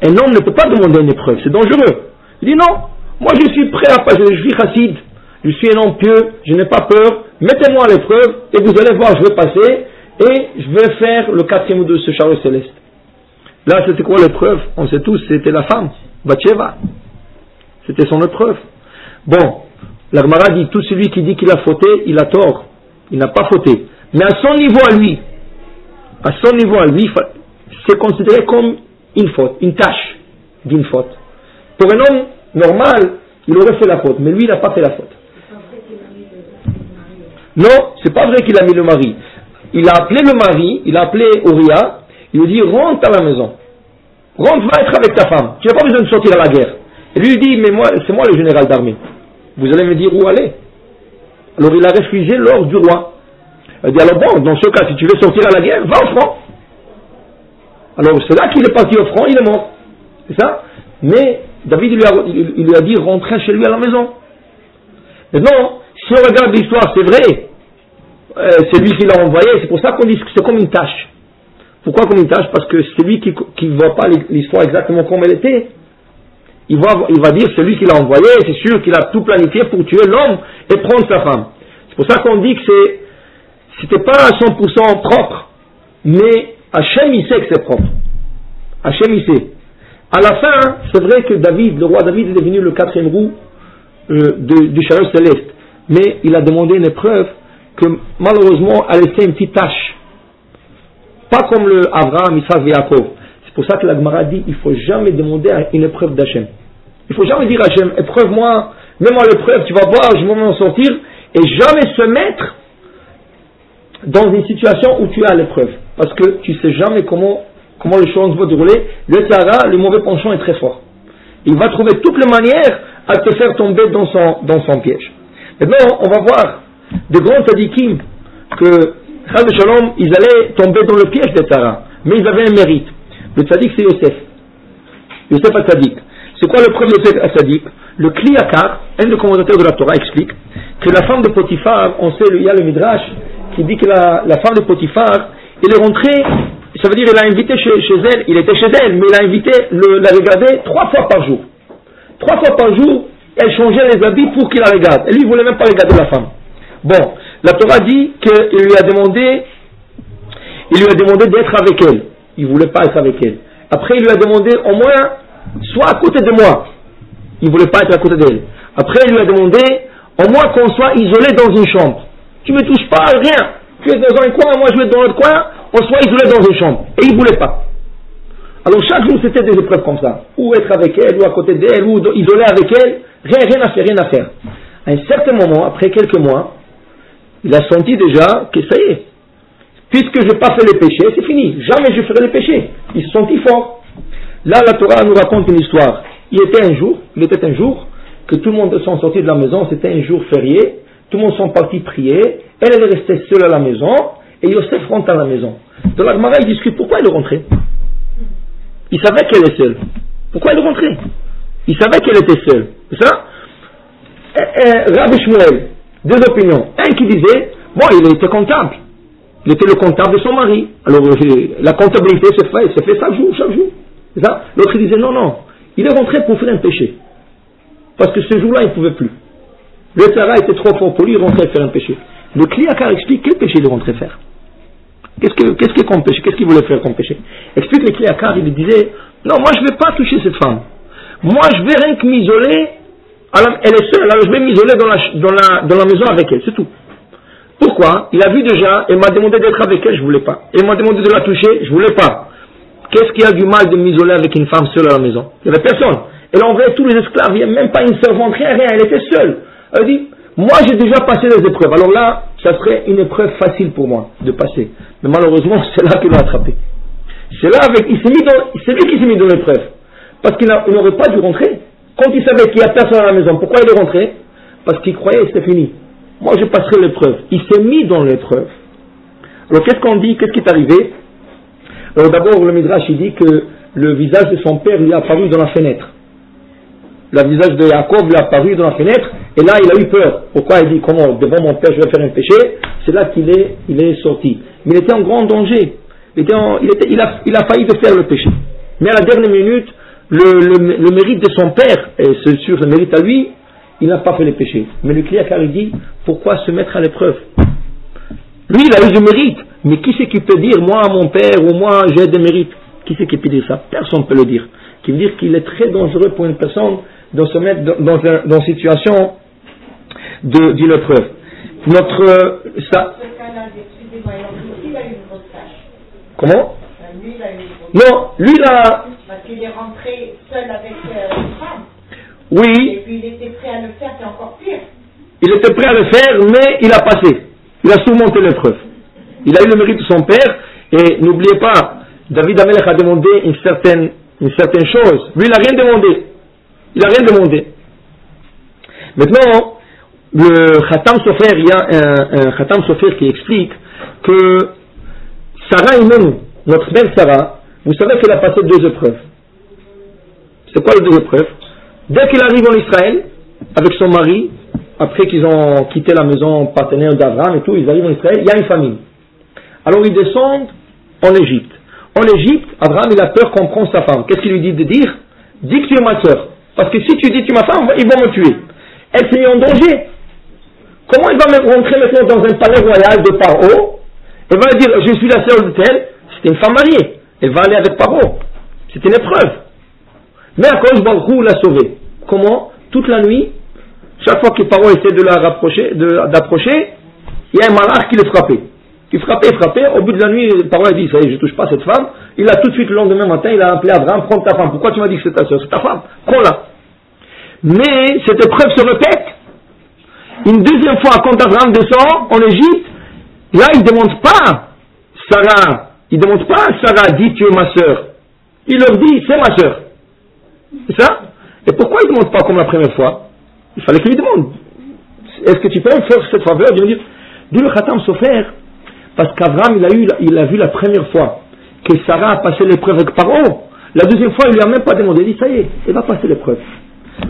un homme ne peut pas demander une épreuve, c'est dangereux. Il dit, non, moi je suis prêt à passer, je suis chassid, je suis un homme pieux, je n'ai pas peur, mettez-moi à l'épreuve, et vous allez voir, je vais passer, et je vais faire le 4e roue de ce chariot céleste. Là, c'était quoi l'épreuve? On sait tous, c'était la femme, Bathsheba. C'était son épreuve. Bon, la Gemara dit, tout celui qui dit qu'il a fauté, il a tort. Il n'a pas fauté. Mais à son niveau à lui, c'est considéré comme une faute, une tâche d'une faute. Pour un homme normal, il aurait fait la faute, mais lui, il n'a pas fait la faute. Non, c'est pas vrai qu'il a mis le mari. Il a appelé le mari, il a appelé Uriah, il lui dit rentre à la maison. Rentre, va être avec ta femme. Tu n'as pas besoin de sortir à la guerre. Et lui il dit mais moi, c'est moi le général d'armée. Vous allez me dire où aller. Alors il a refusé l'ordre du roi. Il dit alors bon, dans ce cas, si tu veux sortir à la guerre, va au front. Alors c'est là qu'il est parti au front, il est mort. C'est ça? Mais David il lui a dit rentrer chez lui à la maison. Maintenant, si on regarde l'histoire, c'est vrai. C'est lui qui l'a envoyé, c'est pour ça qu'on dit que c'est comme une tâche. Pourquoi comme une tâche? Parce que c'est lui qui ne voit pas l'histoire exactement comme elle était. Il va dire c'est lui qui l'a envoyé, c'est sûr qu'il a tout planifié pour tuer l'homme et prendre sa femme. C'est pour ça qu'on dit que c'était pas à 100% propre, mais Hachem il sait que c'est propre. Hachem il sait. À la fin, c'est vrai que le roi David est devenu le 4e roue du chariot céleste, mais il a demandé une épreuve que malheureusement a laissé une petite tache. Pas comme le Abraham, Isaac et Jacob. C'est pour ça que la Gemara dit il ne faut jamais demander une épreuve d'Hachem. Il ne faut jamais dire à Hachem épreuve-moi, mets-moi l'épreuve, tu vas voir, je vais m'en sortir, et jamais se mettre dans une situation où tu es à l'épreuve. Parce que tu ne sais jamais comment les choses vont dérouler. Le Sahara, le mauvais penchant est très fort. Il va trouver toutes les manières à te faire tomber dans son piège. Maintenant, on va voir de grands tzadikim que, Chas Shalom, ils allaient tomber dans le piège des Sahara. Mais ils avaient un mérite. Le tzadik, c'est Yosef. Yosef Atzadik. C'est quoi le premier Yosef Atzadik? Le Kli Yakar, un des commentateurs de la Torah, explique que la femme de Potiphar, on sait, il y a le Midrash qui dit que la femme de Potiphar, elle est rentrée, ça veut dire elle a invité chez elle, il était chez elle, mais il a invité, la regarder 3 fois par jour. 3 fois par jour, elle changeait les habits pour qu'il la regarde. Et lui, il ne voulait même pas regarder la femme. Bon, la Torah dit qu'il lui a demandé d'être avec elle. Il ne voulait pas être avec elle. Après, il lui a demandé au moins, sois à côté de moi. Il ne voulait pas être à côté d'elle. Après, il lui a demandé au moins qu'on soit isolé dans une chambre. Tu ne me touches pas, rien. Tu es dans un coin, moi je vais dans l'autre coin, on soit isolé dans une chambre. Et il ne voulait pas. Alors chaque jour, c'était des épreuves comme ça. Ou être avec elle, ou à côté d'elle, ou isolé avec elle. Rien à faire. À un certain moment, après quelques mois, il a senti déjà que ça y est. Puisque je n'ai pas fait les péchés, c'est fini. Jamais je ferai les péchés. Il se sentit fort. Là, la Torah nous raconte une histoire. Il était un jour que tout le monde s'en sorti de la maison. C'était un jour férié. Tout le monde sont partis prier. Elle est restée seule à la maison. Et Yosef rentre à la maison. Dans la Gemara, il discute pourquoi elle est rentrée. Il savait qu'elle est seule. Pourquoi elle est rentrée? Il savait qu'elle était seule. C'est ça? Rabbi Shmuel, 2 opinions. Un qui disait, bon, il était comptable. Il était le comptable de son mari. Alors, la comptabilité se fait chaque jour. C'est ça? L'autre disait, non. Il est rentré pour faire un péché. Parce que ce jour-là, il ne pouvait plus. Le Sarah était trop fort pour lui, il rentrait faire un péché. Le Kli Yakar explique quel péché il rentrait faire. Qu'est-ce qu'il voulait faire comme péché? Explique le Kli Yakar, il disait, non, moi je ne vais pas toucher cette femme. Moi je vais rien que m'isoler. Elle est seule, alors je vais m'isoler dans la maison avec elle, c'est tout. Pourquoi? Il a vu déjà, elle m'a demandé d'être avec elle, je ne voulais pas. Elle m'a demandé de la toucher, je ne voulais pas. Qu'est-ce qu'il y a du mal de m'isoler avec une femme seule à la maison? Il n'y avait personne. Elle a envoyé tous les esclaves, il n'y a même pas une servante, rien, elle était seule. Elle dit, moi j'ai déjà passé les épreuves, alors là, ça serait une épreuve facile pour moi de passer. Mais malheureusement, c'est là qu'il l'a attrapé. C'est lui qui s'est mis dans l'épreuve. Parce qu'il n'aurait pas dû rentrer. Quand il savait qu'il n'y a personne à la maison, pourquoi il est rentré? Parce qu'il croyait que c'était fini. Moi je passerai l'épreuve. Il s'est mis dans l'épreuve. Alors qu'est-ce qu'on dit? Qu'est-ce qui est arrivé? Alors d'abord le Midrash il dit que le visage de son père lui est apparu dans la fenêtre. Le visage de Jacob lui est apparu dans la fenêtre. Et là il a eu peur. Pourquoi? Il dit comment devant mon père je vais faire un péché? C'est là qu'il est sorti. Mais il était en grand danger. Il a failli de faire le péché. Mais à la dernière minute, le mérite de son père, et c'est sûr le mérite à lui, il n'a pas fait le péché. Mais le Kli Yakar il dit, pourquoi se mettre à l'épreuve? Lui il a eu du mérite. Mais qui c'est qui peut dire, moi mon père ou moi j'ai des mérites? Qui c'est qui peut dire ça? Personne ne peut le dire. Qui veut dire qu'il est très dangereux pour une personne de se mettre dans une situation d'une épreuve. Comment? Lui, il a eu une grosse Non, lui là. Parce qu'il est rentré seul avec une femme. Oui. Et puis il était prêt à le faire, c'est encore pire. Il était prêt à le faire, mais il a passé. Il a surmonté l'épreuve. Il a eu le mérite de son père. Et n'oubliez pas, David Amelech a demandé une certaine chose. Lui, il n'a rien demandé. Il n'a rien demandé. Maintenant, le Khatam Sofer, il y a un Khatam Sofer qui explique que Sarah Imenu, notre mère Sarah, vous savez qu'elle a passé 2 épreuves. C'est quoi les 2 épreuves? Dès qu'il arrive en Israël, avec son mari, après qu'ils ont quitté la maison partenaire d'Abraham et tout, ils arrivent en Israël, il y a une famine. Alors ils descendent en Égypte. En Égypte, Abraham il a peur qu'on prenne sa femme. Qu'est-ce qu'il lui dit de dire? Dis que tu es ma soeur. Parce que si tu dis que tu es ma femme, ils vont me tuer. Elle s'est mise en danger. Comment il va me rentrer maintenant dans un palais royal de Paro? Elle va dire, je suis la sœur de telle. C'était une femme mariée. Elle va aller avec Paro. C'est une épreuve. Mais à cause Baruch l'a sauvée. Comment? Toute la nuit, chaque fois que Paro essaie de la rapprocher, d'approcher, il y a un malach qui le frappait. Il frappait. Au bout de la nuit, Paro a dit, ça y est, je ne touche pas cette femme. Il a tout de suite, le lendemain matin, il a appelé Abraham, prends ta femme. Pourquoi tu m'as dit que c'est ta soeur? C'est ta femme. Prends-la. Mais cette épreuve se répète. Une deuxième fois, quand Abraham descend en Égypte, là, il ne demande pas Sarah. Il ne demande pas Sarah, dis tu es ma soeur. Il leur dit, c'est ma soeur. C'est ça? Et pourquoi il ne demande pas comme la première fois? Il fallait qu'il lui demande. Est-ce que tu peux me faire cette faveur de me dire, d'où le Khatam Sofer? Parce qu'Abraham, il a vu la première fois que Sarah a passé l'épreuve avec Paro. La deuxième fois, il ne lui a même pas demandé. Il dit, ça y est, elle va passer l'épreuve.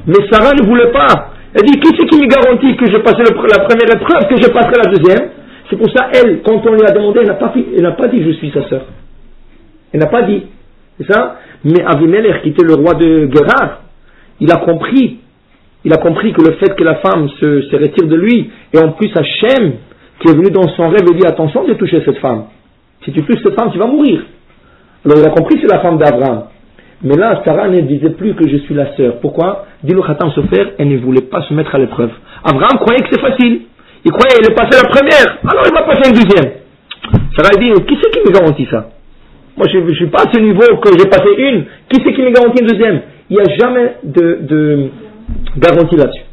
Mais Sarah ne voulait pas. Elle dit, qui c'est qui me garantit que je passerai la première épreuve, que je passerai la deuxième? C'est pour ça, elle, quand on lui a demandé, elle n'a pas dit, je suis sa sœur. Elle n'a pas dit. C'est ça? Mais Avimelech, qui était le roi de Guérar, il a compris que le fait que la femme se retire de lui, et en plus Hachem, qui est venu dans son rêve et dit, attention de toucher cette femme. Si tu touches cette femme, tu vas mourir. Alors il a compris que c'est la femme d'Abraham. Mais là, Sarah ne disait plus que je suis la sœur. Pourquoi? Dit le Khatam Sofer, elle ne voulait pas se mettre à l'épreuve. Abraham croyait que c'est facile. Il croyait qu'il est passé la première, alors il va passer une deuxième. Sarah dit, qui c'est qui me garantit ça? Moi, je ne suis pas à ce niveau que j'ai passé une. Qui c'est qui me garantit une deuxième? Il n'y a jamais de garantie là-dessus.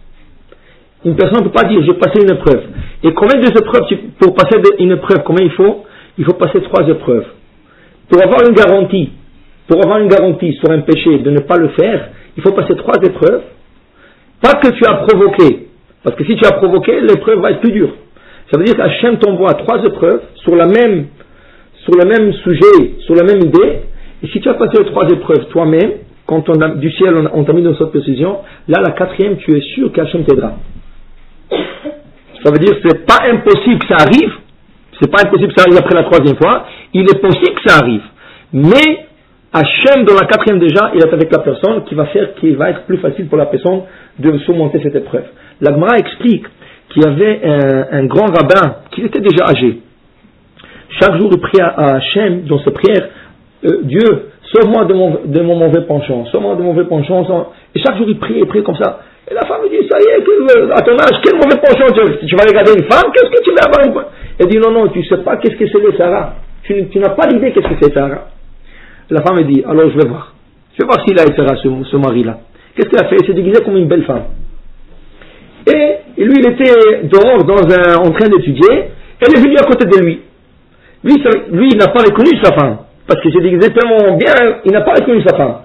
Une personne ne peut pas dire, j'ai passé une épreuve. Et combien d'épreuves, pour passer une épreuve, combien il faut? Il faut passer 3 épreuves. Pour avoir une garantie sur un péché de ne pas le faire, il faut passer 3 épreuves. Pas que tu as provoqué. Parce que si tu as provoqué, l'épreuve va être plus dure. Ça veut dire qu'Hachem t'envoie 3 épreuves sur le même sujet, sur la même idée. Et si tu as passé les 3 épreuves toi-même, quand du ciel on t'a mis dans cette position, là la 4e, tu es sûr qu'Hachem t'aidera. Ça veut dire que c'est pas impossible que ça arrive. C'est pas impossible que ça arrive après la 3e fois. Il est possible que ça arrive. Mais Hachem, dans la 4e déjà, il est avec la personne qui va être plus facile pour la personne de surmonter cette épreuve. La Gemara explique qu'il y avait un grand rabbin qui était déjà âgé. Chaque jour, il priait à Hachem dans ses prières, Dieu, sauve-moi de mon mauvais penchant, sauve-moi de mon mauvais penchant. Et chaque jour, il priait comme ça. Et la femme lui dit, ça y est, à ton âge, quel mauvais penchant tu vas regarder une femme, qu'est-ce que tu vas avoir une femme? Elle dit, non, tu ne sais pas qu'est-ce que c'est les Sarah. Tu n'as pas l'idée qu'est-ce que c'est Sarah. La femme dit, alors je vais voir. Je vais voir s'il a Sarah, ce mari-là. Qu'est-ce qu'il a fait? Il s'est déguisé comme une belle femme. Et lui, il était dehors en train d'étudier. Elle est venue à côté de lui. Lui, il n'a pas reconnu sa femme. Parce qu'il s'est déguisé tellement bien, il n'a pas reconnu sa femme.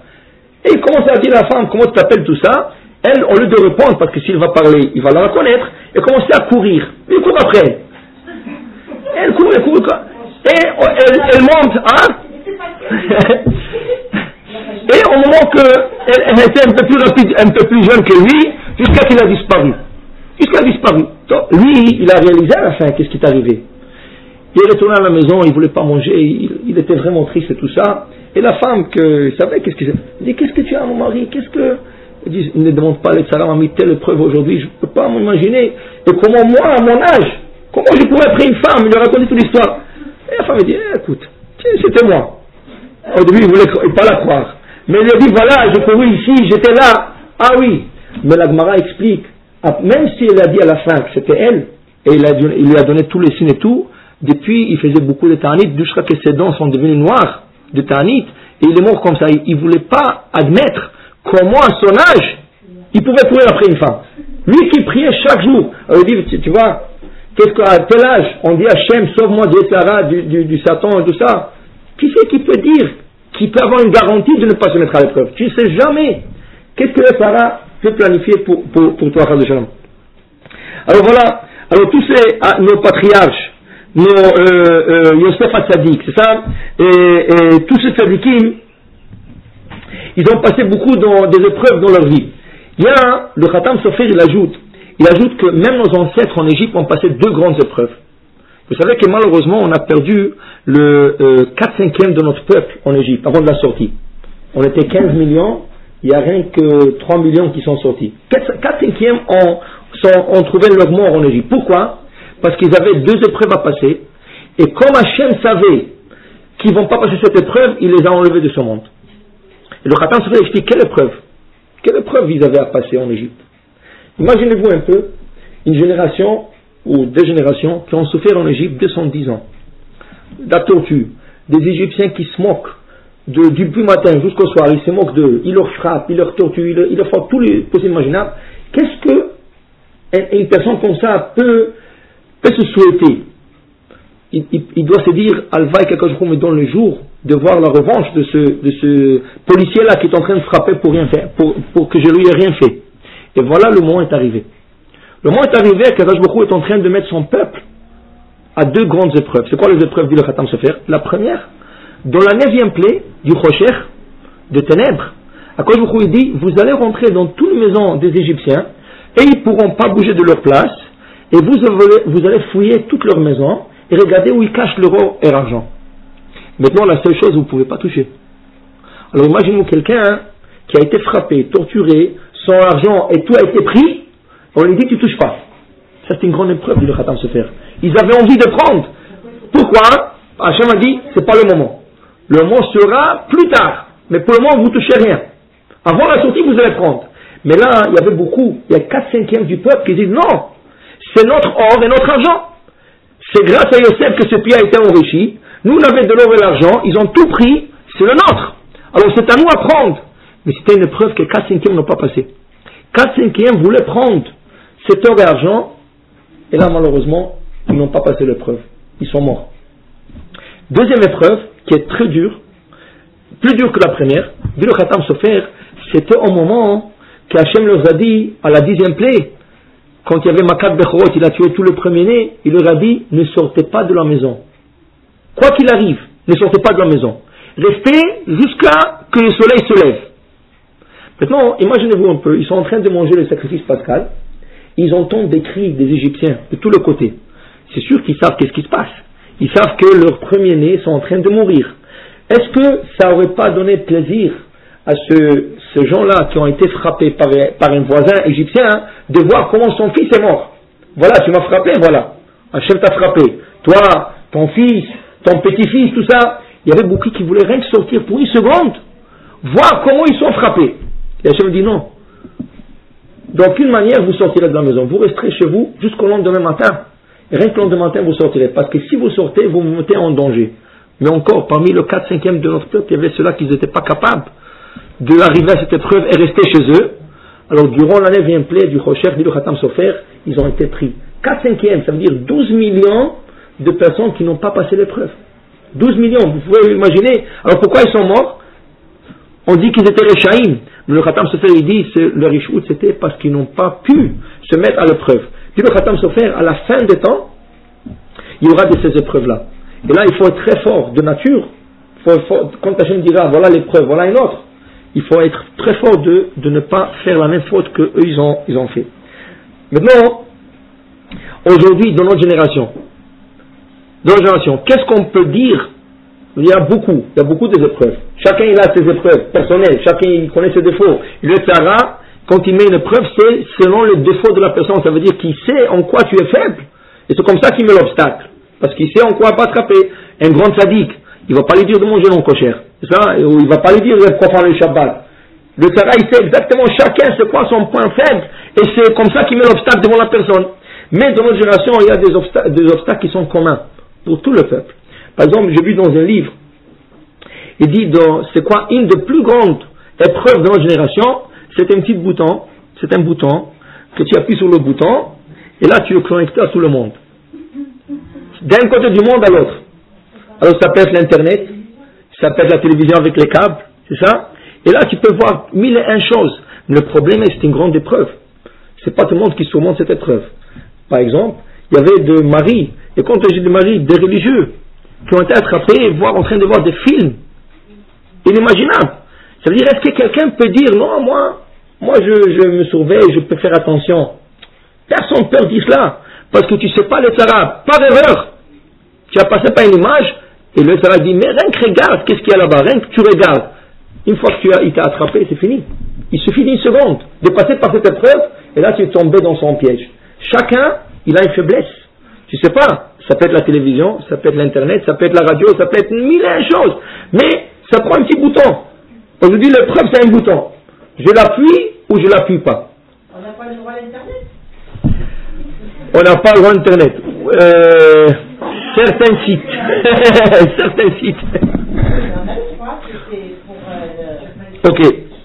Et il commence à dire à la femme, comment tu t'appelles tout ça? Elle, au lieu de répondre, parce que s'il va parler, il va la reconnaître, elle commence à courir. Il court après elle. Elle court. Et elle monte, hein? Et au moment qu'elle était un peu plus rapide, un peu plus jeune que lui, jusqu'à qu'il a disparu. Donc, lui, il a réalisé à la fin qu'est-ce qui est arrivé. Il est retourné à la maison, il ne voulait pas manger, il était vraiment triste et tout ça. Et la femme, il savait qu'est-ce que c'est. Il dit, qu'est-ce que tu as, mon mari? Il dit, il ne demande pas, Sarah m'a mis telle épreuve aujourd'hui, je ne peux pas m'imaginer. Et comment moi, à mon âge, comment je pourrais prendre une femme? Il lui a raconté toute l'histoire. Et la femme dit, écoute, c'était moi. Au début, il ne voulait pas la croire. Mais il lui a dit, voilà, j'ai couru ici, j'étais là. Ah oui. Mais la Gemara explique, même si elle a dit à la fin que c'était elle, et il lui a donné tous les signes et tout, depuis, il faisait beaucoup de ta'anit, jusqu'à ce que ses dents sont devenues noires de ta'anit, et il est mort comme ça. Il ne voulait pas admettre comment à son âge, il pouvait courir après une femme. Lui qui priait chaque jour. Alors il dit, tu vois, à tel âge, on dit Hachem, sauve-moi du Yetzirah, du Satan et tout ça. Qui c'est qui peut dire, qui peut avoir une garantie de ne pas se mettre à l'épreuve? Tu ne sais jamais. Qu'est-ce que le Yetzirah peut planifier pour toi, Chas v'Shalom? Alors voilà, alors tous nos patriarches, nos Yosef HaTzadik, c'est ça, et tous ces tzadikim, ils ont passé beaucoup des épreuves dans leur vie. Il y a le Khatam Sofer, il ajoute que même nos ancêtres en Égypte ont passé 2 grandes épreuves. Vous savez que malheureusement on a perdu le 4/5 de notre peuple en Égypte avant de la sortie. On était 15 millions, il n'y a rien que 3 millions qui sont sortis. 4/5 ont trouvé leur mort en Égypte. Pourquoi? Parce qu'ils avaient 2 épreuves à passer, et comme Hachem savait qu'ils ne vont pas passer cette épreuve, il les a enlevés de ce monde. Et le Khatam Sofer explique quelle épreuve ils avaient à passer en Égypte. Imaginez-vous un peu une génération ou 2 générations qui ont souffert en Égypte 210 ans. La torture, des Égyptiens qui se moquent du matin jusqu'au soir, ils se moquent d'eux, ils leur frappent, ils leur torturent, ils leur font tous les possibles imaginables. Qu'est-ce que une personne comme ça peut se souhaiter? Il doit se dire, Alva et Kakajoum me donne le jour de voir la revanche de ce policier-là qui est en train de frapper pour rien faire, pour que je lui ai rien fait. Et voilà, le moment est arrivé. Le moment est arrivé, Kakajoum est en train de mettre son peuple à 2 grandes épreuves. C'est quoi les épreuves, dit le Khatam Sofer? La première, dans la 9e plaie du Rocher, de ténèbres, Kakajoum il dit, vous allez rentrer dans toutes les maisons des Égyptiens, et ils ne pourront pas bouger de leur place, et vous allez fouiller toutes leurs maisons, et regardez où ils cachent l'euro et l'argent. Maintenant, la seule chose, vous ne pouvez pas toucher. Alors imaginez-vous quelqu'un qui a été frappé, torturé, son argent et tout a été pris, on lui dit tu ne touches pas. Ça c'est une grande épreuve, dit le Khatam Sofer. Ils avaient envie de prendre. Pourquoi? Hachem a dit, c'est pas le moment. Le moment sera plus tard. Mais pour le moment, vous ne touchez rien. Avant la sortie, vous allez prendre. Mais là, il y avait beaucoup, il y a 4/5 du peuple qui disent non, c'est notre or et notre argent. C'est grâce à Yosef que ce pays a été enrichi. Nous, on avait de l'or et l'argent, ils ont tout pris, c'est le nôtre. Alors c'est à nous à prendre. Mais c'était une épreuve que 4/5 n'ont pas passé. 4/5 voulaient prendre cet or et argent, et là malheureusement, ils n'ont pas passé l'épreuve. Ils sont morts. Deuxième épreuve, qui est très dure, plus dure que la première, dit le Khatam Sofer, c'était au moment qu'Hachem leur a dit, à la 10e plaie, quand il y avait Makat Bechorot, il a tué tout le premier-né, il leur a dit, ne sortez pas de la maison. Quoi qu'il arrive, ne sortez pas de la maison. Restez jusqu'à que le soleil se lève. Maintenant, imaginez-vous un peu, ils sont en train de manger le sacrifice pascal, ils entendent des cris des Égyptiens de tous les côtés. C'est sûr qu'ils savent qu'est-ce qui se passe. Ils savent que leurs premiers-nés sont en train de mourir. Est-ce que ça n'aurait pas donné plaisir à ces gens-là qui ont été frappés par un voisin égyptien de voir comment son fils est mort? Voilà, tu m'as frappé, voilà. Hachem t'a frappé. Toi, ton fils, ton petit-fils, tout ça. Il y avait beaucoup qui voulaient rien que sortir pour une seconde, voir comment ils sont frappés. Et Hachem dit non. D'aucune manière vous sortirez de la maison. Vous resterez chez vous jusqu'au lendemain matin. Et rien que le lendemain matin vous sortirez. Parce que si vous sortez, vous vous mettez en danger. Mais encore, parmi le 4/5 de notre peuple, il y avait ceux-là qui n'étaient pas capables d'arriver à cette épreuve et rester chez eux. Alors durant la 9e plaie du Rocher, dit le Khatam Sofer, ils ont été pris. 4/5, ça veut dire 12 millions de personnes qui n'ont pas passé l'épreuve. 12 millions, vous pouvez imaginer. Alors pourquoi ils sont morts? On dit qu'ils étaient Réchaïm. Mais le Khatam Sofer, il dit, le Rishout, c'était parce qu'ils n'ont pas pu se mettre à l'épreuve. Puis le Khatam Sofer, à la fin des temps, il y aura de ces épreuves-là. Et là, il faut être très fort de nature. Quand Hachem dira, voilà l'épreuve, voilà une autre, il faut être très fort de ne pas faire la même faute qu'eux ils ont fait. Maintenant, aujourd'hui, dans notre génération, qu'est-ce qu'on peut dire? Il y a beaucoup des épreuves. Chacun il a ses épreuves personnelles, chacun il connaît ses défauts. Le Tzara, quand il met une épreuve, c'est selon les défauts de la personne. Ça veut dire qu'il sait en quoi tu es faible. Et c'est comme ça qu'il met l'obstacle. Parce qu'il sait en quoi pas attraper. Un grand sadique, il ne va pas lui dire de manger non kosher. C'est ça? Ou il ne va pas lui dire de profaner le Shabbat. Le Tzara, il sait exactement chacun c'est quoi son point faible. Et c'est comme ça qu'il met l'obstacle devant la personne. Mais dans notre génération, il y a des obstacles qui sont communs pour tout le peuple. Par exemple, j'ai vu dans un livre, Il dit, c'est quoi une des plus grandes épreuves de notre génération? C'est un petit bouton, c'est un bouton, que tu appuies sur le bouton, et là tu es connecté à tout le monde. D'un côté du monde à l'autre. Alors ça peut être l'internet, ça peut être la télévision avec les câbles, c'est ça? Et là tu peux voir 1001 choses. Mais le problème est que c'est une grande épreuve. C'est pas tout le monde qui surmonte cette épreuve. Par exemple, il y avait des maris, et quand j'ai des maris, des religieux, qui ont été attrapés, voire en train de voir des films inimaginables. Ça veut dire, est-ce que quelqu'un peut dire, non, moi je me surveille, je peux faire attention. Personne ne peut dire cela, parce que tu ne sais pas le arabe, par erreur. Tu as passé par une image, et le arabe dit, mais rien que regarde, qu'est-ce qu'il y a là-bas, rien que tu regardes. Une fois que il t'a attrapé, c'est fini. Il suffit d'une seconde de passer par cette épreuve, et là tu es tombé dans son piège. Chacun, il a une faiblesse. Tu sais pas, ça peut être la télévision, ça peut être l'internet, ça peut être la radio, ça peut être 1001 choses. Mais ça prend un petit bouton. Aujourd'hui, l'épreuve, c'est un bouton. Je l'appuie ou je l'appuie pas. On n'a pas le droit à l'Internet. On n'a pas le droit à Internet. Certains sites. Certains sites. Ok.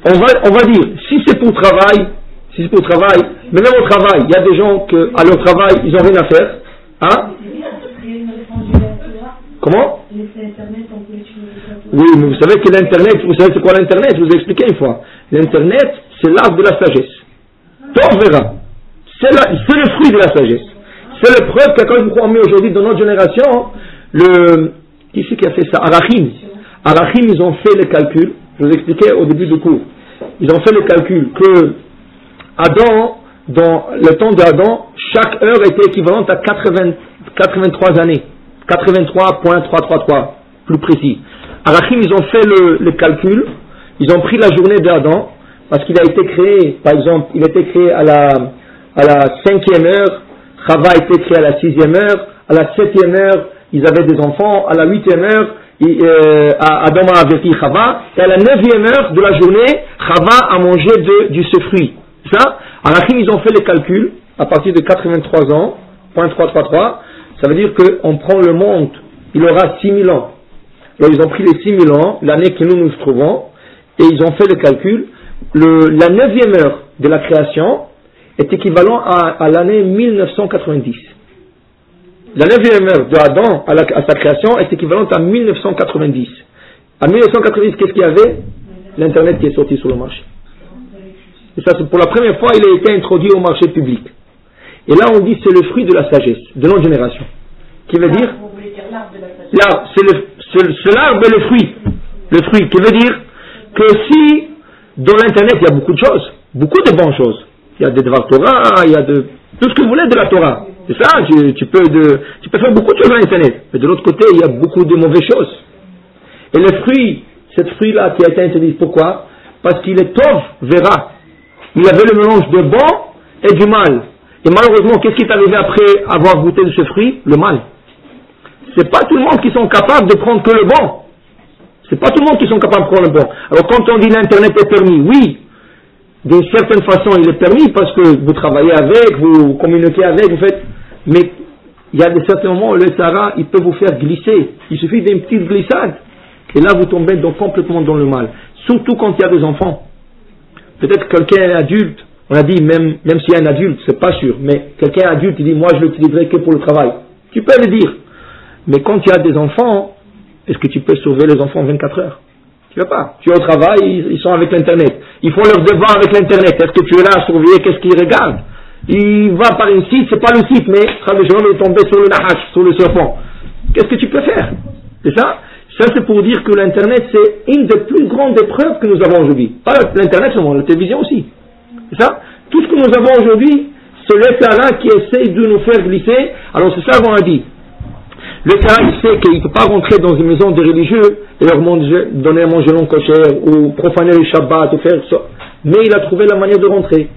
On va dire, si c'est pour travail, mais même au travail, il y a des gens que, à leur travail, ils n'ont rien à faire. Hein? Comment? Oui, mais vous savez que l'Internet, vous savez c'est quoi l'Internet? Je vous ai expliqué une fois. L'Internet, c'est l'arbre de la sagesse. On verra. C'est le fruit de la sagesse. C'est le preuve que quand on met aujourd'hui dans notre génération, qui c'est qui a fait ça? Arachim, ils ont fait le calcul. Je vous expliquais au début du cours. Ils ont fait le calcul que Adam, dans le temps d'Adam, chaque heure était équivalente à 83 années. 83.333, plus précis. Arachim, ils ont fait le calcul, ils ont pris la journée d'Adam, parce qu'il a été créé, par exemple, il a été créé à la 5e heure, Chava a été créé à la 6e heure, à la 7e heure, ils avaient des enfants, à la 8e heure, Adam a averti Chava, et à la 9e heure de la journée, Chava a mangé du ce fruit. Ça, Arachim, ils ont fait le calcul, à partir de 83 ans, .333, ça veut dire qu'on prend le monde, il aura 6000 ans. Alors ils ont pris les 6000 ans, l'année que nous nous trouvons, et ils ont fait le calcul. La 9e heure de la création est équivalent à l'année 1990. La 9e heure de Adam à sa création est équivalente à 1990. À 1990, qu'est-ce qu'il y avait? L'Internet qui est sorti sur le marché. Et ça, c'est pour la première fois, il a été introduit au marché public. Et là, on dit c'est le fruit de la sagesse, de notre génération. Qui veut dire? L'arbre, c'est l'arbre et le fruit. Le fruit, qui veut dire que si, dans l'Internet, il y a beaucoup de choses, beaucoup de bonnes choses. Il y a des Devar Torah, il y a tout ce que vous voulez de la Torah. C'est ça, tu peux faire beaucoup de choses dans l'Internet. Mais de l'autre côté, il y a beaucoup de mauvaises choses. Et le fruit, cette fruit-là qui a été interdit, pourquoi? Parce qu'il est tov, verra. Il avait le mélange de bon et du mal. Et malheureusement, qu'est-ce qui est arrivé après avoir goûté de ce fruit? Le mal. C'est pas tout le monde qui sont capables de prendre que le bon. C'est pas tout le monde qui sont capables de prendre le bon. Alors quand on dit l'Internet est permis, oui, d'une certaine façon il est permis parce que vous travaillez avec, vous communiquez avec, vous faites, mais il y a des certains moments où le Sahara, il peut vous faire glisser. Il suffit d'une petite glissade. Et là vous tombez complètement dans le mal. Surtout quand il y a des enfants. Peut-être quelqu'un est adulte, on a dit même s'il y a un adulte, c'est pas sûr, mais quelqu'un adulte, il dit moi je l'utiliserai que pour le travail. Tu peux le dire. Mais quand tu as des enfants, est-ce que tu peux sauver les enfants 24 heures? Tu ne peux pas. Tu es au travail, ils sont avec l'Internet. Ils font leurs devoirs avec l'Internet. Est-ce que tu es là à surveiller qu'est-ce qu'ils regardent? Il va par un site, c'est pas le site, mais traditionnellement il est tombé sur le nahash, sur le serpent. Qu'est-ce que tu peux faire? C'est ça? Ça c'est pour dire que l'Internet c'est une des plus grandes épreuves que nous avons aujourd'hui. Pas l'Internet seulement, la télévision aussi. C'est ça? Tout ce que nous avons aujourd'hui, c'est le Sahara qui essaye de nous faire glisser. Alors c'est ça qu'on a dit. Le Sahara il sait qu'il ne peut pas rentrer dans une maison de religieux et leur donner à manger non kosher ou profaner le Shabbat ou faire ça. Mais il a trouvé la manière de rentrer.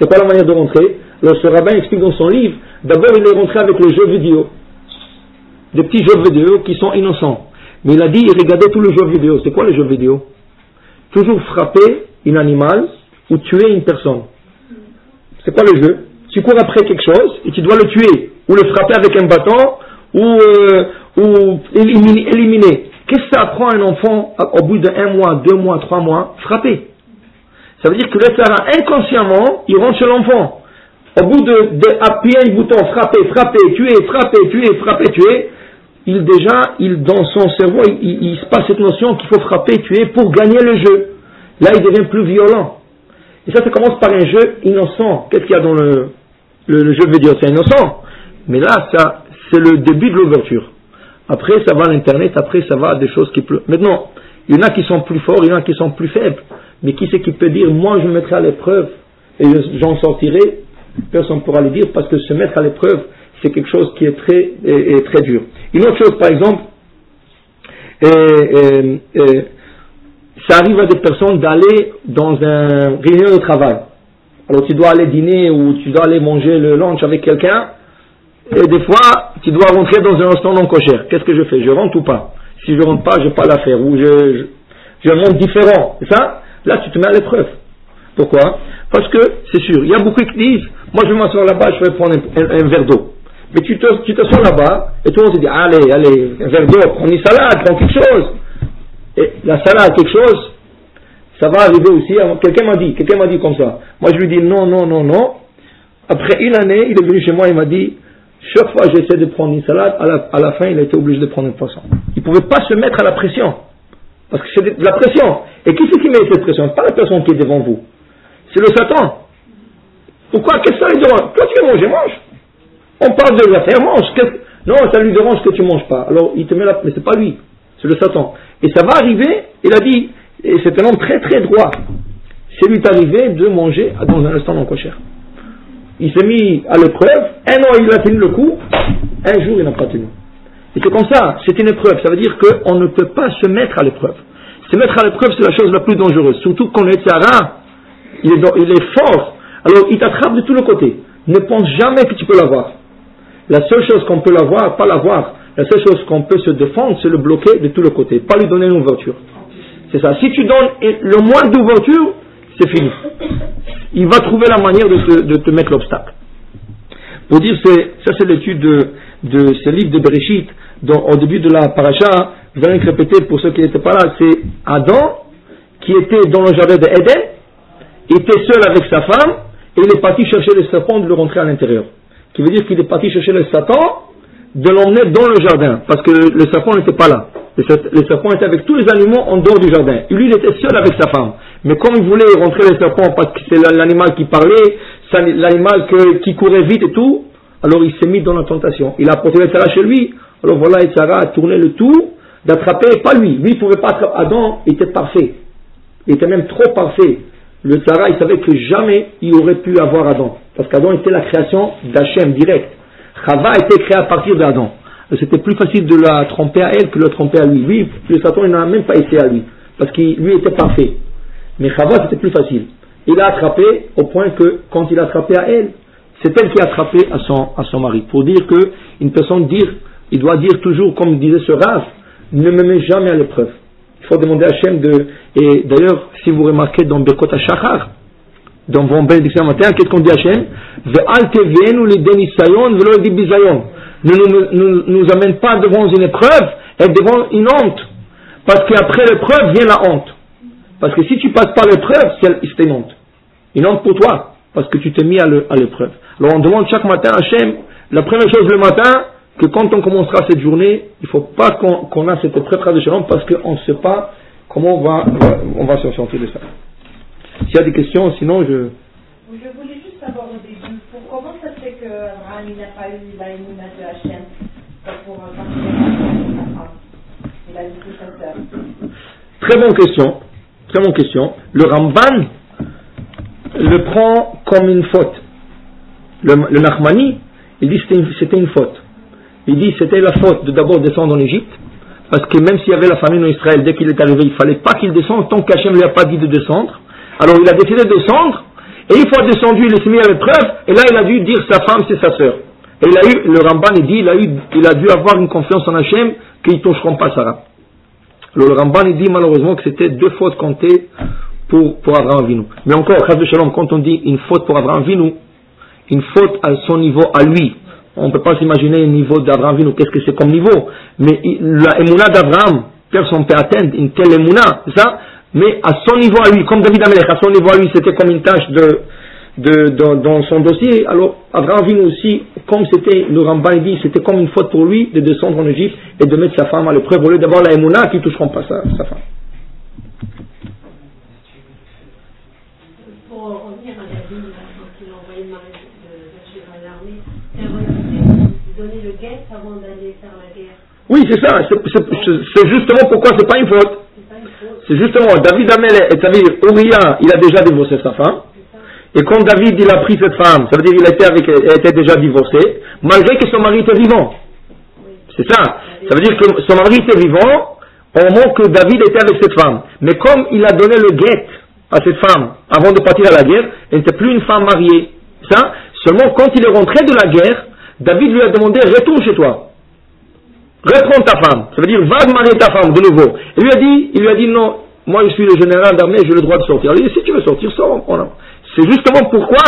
C'est quoi la manière de rentrer? Alors ce rabbin explique dans son livre, d'abord il est rentré avec le jeu vidéo. Des petits jeux vidéo qui sont innocents. Mais il a dit, regardez tous les jeux vidéo. C'est quoi les jeux vidéo? Toujours frapper un animal ou tuer une personne. C'est quoi le jeu? Tu cours après quelque chose et tu dois le tuer. Ou le frapper avec un bâton ou éliminer. Qu'est-ce que ça apprend à un enfant au bout d'1 mois, 2 mois, 3 mois? Frapper. Ça veut dire que le Sarah, inconsciemment, il rentre chez l'enfant. Au bout d'appuyer un bouton, frapper, tuer, dans son cerveau, il se passe cette notion qu'il faut frapper, tuer pour gagner le jeu. Là, il devient plus violent. Et ça commence par un jeu innocent. Qu'est-ce qu'il y a dans le jeu vidéo? C'est innocent. Mais là, ça, c'est le début de l'ouverture. Après, ça va à l'internet, après, ça va à des choses qui pleuvent. Maintenant, il y en a qui sont plus forts, il y en a qui sont plus faibles. Mais qui c'est qui peut dire, moi, je me mettrai à l'épreuve et j'en sortirai? Personne ne pourra le dire, parce que se mettre à l'épreuve, c'est quelque chose qui est très dur. Une autre chose, par exemple, ça arrive à des personnes d'aller dans une réunion de travail. Alors tu dois aller dîner ou tu dois aller manger le lunch avec quelqu'un, et des fois tu dois rentrer dans un restaurant non kosher. Qu'est-ce que je fais? Je rentre ou pas? Si je rentre pas, je n'ai pas l'affaire, ou je monte différent. C'est ça? Là tu te mets à l'épreuve. Pourquoi? Parce que c'est sûr, il y a beaucoup qui disent, moi je vais m'asseoir là-bas, je vais prendre un verre d'eau. Mais tu t'assois là-bas, et tout le monde te dit, allez, un verre d'eau, prends une salade, prends quelque chose. Et la salade, quelque chose, ça va arriver aussi. Quelqu'un m'a dit comme ça. Moi je lui dis non. Après une année, il est venu chez moi, il m'a dit, chaque fois que j'essaie de prendre une salade, à la fin il a été obligé de prendre un poisson. Il ne pouvait pas se mettre à la pression. Parce que c'est de la pression. Et qui c'est qui met cette pression? Pas la personne qui est devant vous. C'est le Satan. Pourquoi? Qu'est-ce que ça lui dérange? Quand tu veux manger, mange. On parle de l'affaire, mange. Non, ça lui dérange que tu manges pas. Alors il te met là, mais c'est pas lui. C'est le Satan. Et ça va arriver, il a dit, et c'est un homme très très droit. C'est lui arrivé de manger dans un restaurant non kosher. Il s'est mis à l'épreuve, 1 an il a tenu le coup, 1 jour il n'a pas tenu. Et c'est comme ça, c'est une épreuve. Ça veut dire qu'on ne peut pas se mettre à l'épreuve. Se mettre à l'épreuve, c'est la chose la plus dangereuse. Surtout quand le Tzara, il est fort. Alors il t'attrape de tous les côtés. Ne pense jamais que tu peux l'avoir. La seule chose qu'on peut l'avoir, pas l'avoir. La seule chose qu'on peut se défendre, c'est le bloquer de tous les côtés. Pas lui donner une ouverture. C'est ça. Si tu donnes le moins d'ouverture, c'est fini. Il va trouver la manière de te mettre l'obstacle. Pour dire, ça c'est l'étude de ce livre de Bereshit, au début de la paracha, je vais répéter pour ceux qui n'étaient pas là, c'est Adam, qui était dans le jardin d'Éden, était seul avec sa femme, et il est parti chercher le serpent de le rentrer à l'intérieur. Qui veut dire qu'il est parti chercher le Satan, de l'emmener dans le jardin, parce que le serpent n'était pas là. Le serpent était avec tous les animaux en dehors du jardin. Et lui, il était seul avec sa femme. Mais comme il voulait rentrer le serpent, parce que c'est l'animal qui parlait, c'est l'animal qui courait vite et tout, alors il s'est mis dans la tentation. Il a apporté le Sarah chez lui. Alors voilà, et Sarah a tourné le tout, d'attraper, pas lui. Lui, il ne pouvait pas attraper. Adam était parfait. Il était même trop parfait. Le Sarah, il savait que jamais il aurait pu avoir Adam. Parce qu'Adam était la création d'Hachem direct. Chava a été créée à partir d'Adam. C'était plus facile de la tromper à elle que de le tromper à lui. Lui, le Satan, il n'a même pas essayé à lui. Parce qu'il lui était parfait. Mais Chava, c'était plus facile. Il l'a attrapé au point que, quand il a attrapé à elle, c'est elle qui a attrapé à son mari. Pour dire que, une personne il doit dire toujours, comme disait ce Rav, ne me mets jamais à l'épreuve. Il faut demander à Hachem et d'ailleurs, si vous remarquez dans Birkot HaShachar, dans vos bénédictions matin, qu'est-ce qu'on dit à Hachem? Ve'al tevienu lidei nisayon ve'lo lidei bizayon. Ne nous amène pas devant une épreuve et devant une honte. Parce qu'après l'épreuve vient la honte. Parce que si tu passes pas l'épreuve, c'est une honte. Une honte pour toi. Parce que tu t'es mis à l'épreuve. Alors on demande chaque matin à Hachem, la première chose le matin, que quand on commencera cette journée, il ne faut pas qu'on a cette épreuve de Shalom parce qu'on ne sait pas comment on va s'en sortir de ça. S'il y a des questions, sinon je voulais juste savoir au début, comment ça se fait qu'Abraham n'a pas eu la émuna de Hachem pour partir à sa femme? Il a dit sa sœur. Très bonne question. Le Ramban le prend comme une faute. Le Nachmani, il dit que c'était une faute. Il dit que c'était la faute de d'abord descendre en Égypte, parce que même s'il y avait la famine en Israël, dès qu'il est arrivé, il ne fallait pas qu'il descende tant qu'Hachem ne lui a pas dit de descendre. Alors il a décidé de descendre, et une fois descendu, il s'est mis à l'épreuve, et là il a dû dire sa femme c'est sa sœur. Et le Ramban il dit, il a dû avoir une confiance en Hachem qu'ils ne toucheront pas Sarah. Alors le Ramban il dit malheureusement que c'était 2 fautes comptées pour Abraham Avinu. Mais encore, Chas v'Shalom, quand on dit une faute pour Abraham Avinu, une faute à son niveau à lui, on ne peut pas s'imaginer le niveau d'Abraham Avinu, qu'est-ce que c'est comme niveau, mais la émouna d'Abraham, personne peut atteindre une telle émouna, ça, mais à son niveau à lui, comme David Amelech, à son niveau à lui, c'était comme une tâche dans son dossier. Alors, Abraham Avinu aussi, comme c'était, le Ramban dit, c'était comme une faute pour lui de descendre en Égypte et de mettre sa femme à l'épreuve, au lieu d'avoir la émouna qui ne toucheront pas sa femme. Pour revenir à David, quand il a envoyé Marie de à l'armée, il a refusé de donner le guet avant d'aller faire la guerre. Oui, c'est ça, c'est justement pourquoi c'est pas une faute. C'est justement, David Amelech, c'est-à-dire Uriah, il a déjà divorcé sa femme. Et quand David il a pris cette femme, ça veut dire qu'il était déjà divorcé, malgré que son mari était vivant. C'est ça. Ça veut dire que son mari était vivant au moment que David était avec cette femme. Mais comme il a donné le guet à cette femme avant de partir à la guerre, elle n'était plus une femme mariée. Ça, seulement quand il est rentré de la guerre, David lui a demandé, retourne chez toi. Reprends ta femme. Ça veut dire, va marier ta femme de nouveau. Il lui a dit, non, moi je suis le général d'armée, j'ai le droit de sortir. Il a dit, si tu veux sortir, sors. C'est justement pourquoi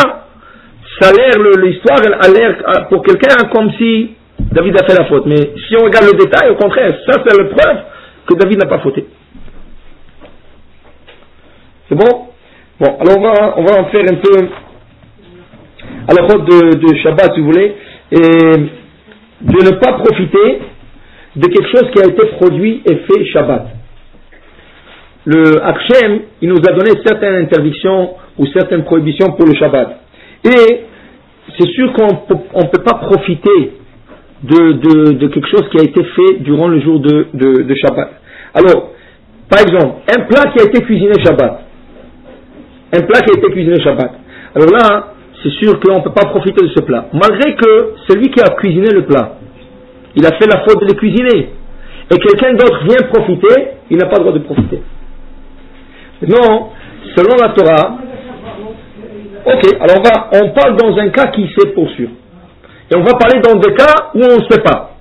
ça a l'air, l'histoire a l'air pour quelqu'un comme si David a fait la faute. Mais si on regarde le détail, au contraire, ça c'est la preuve que David n'a pas fauté. C'est bon? Bon, alors on va en faire un peu à la faute de Shabbat, si vous voulez, et de ne pas profiter de quelque chose qui a été produit et fait Shabbat. Le Hachem, il nous a donné certaines interdictions ou certaines prohibitions pour le Shabbat. Et c'est sûr qu'on ne peut pas profiter de quelque chose qui a été fait durant le jour de Shabbat. Alors, par exemple, un plat qui a été cuisiné Shabbat. Un plat qui a été cuisiné Shabbat. Alors là, c'est sûr qu'on ne peut pas profiter de ce plat. Malgré que celui qui a cuisiné le plat, il a fait la faute de le cuisiner. Et quelqu'un d'autre vient profiter, il n'a pas le droit de profiter. Non, selon la Torah, ok, alors on parle dans un cas qui sait pour sûr. Et on va parler dans des cas où on ne sait pas.